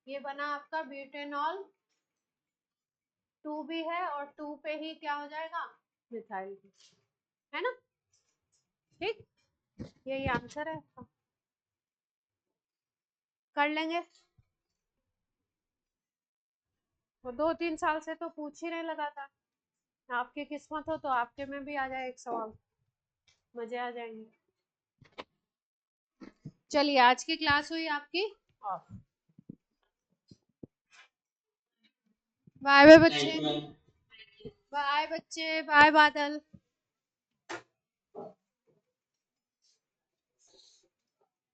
ये बना आपका ब्यूटेनॉल 2 भी है, और 2 पे ही क्या हो जाएगा? मिथाइल, है ना? ठीक, यही आंसर है, कर लेंगे। वो 2 3 साल से तो पूछ ही नहीं लगा था। आपकी किस्मत हो तो आपके में भी आ जाए एक सवाल, मजे आ जाएंगे। चलिए, आज की क्लास हुई आपकी ऑफ। बाय बाय बच्चे, बाय बच्चे, बाय बादल।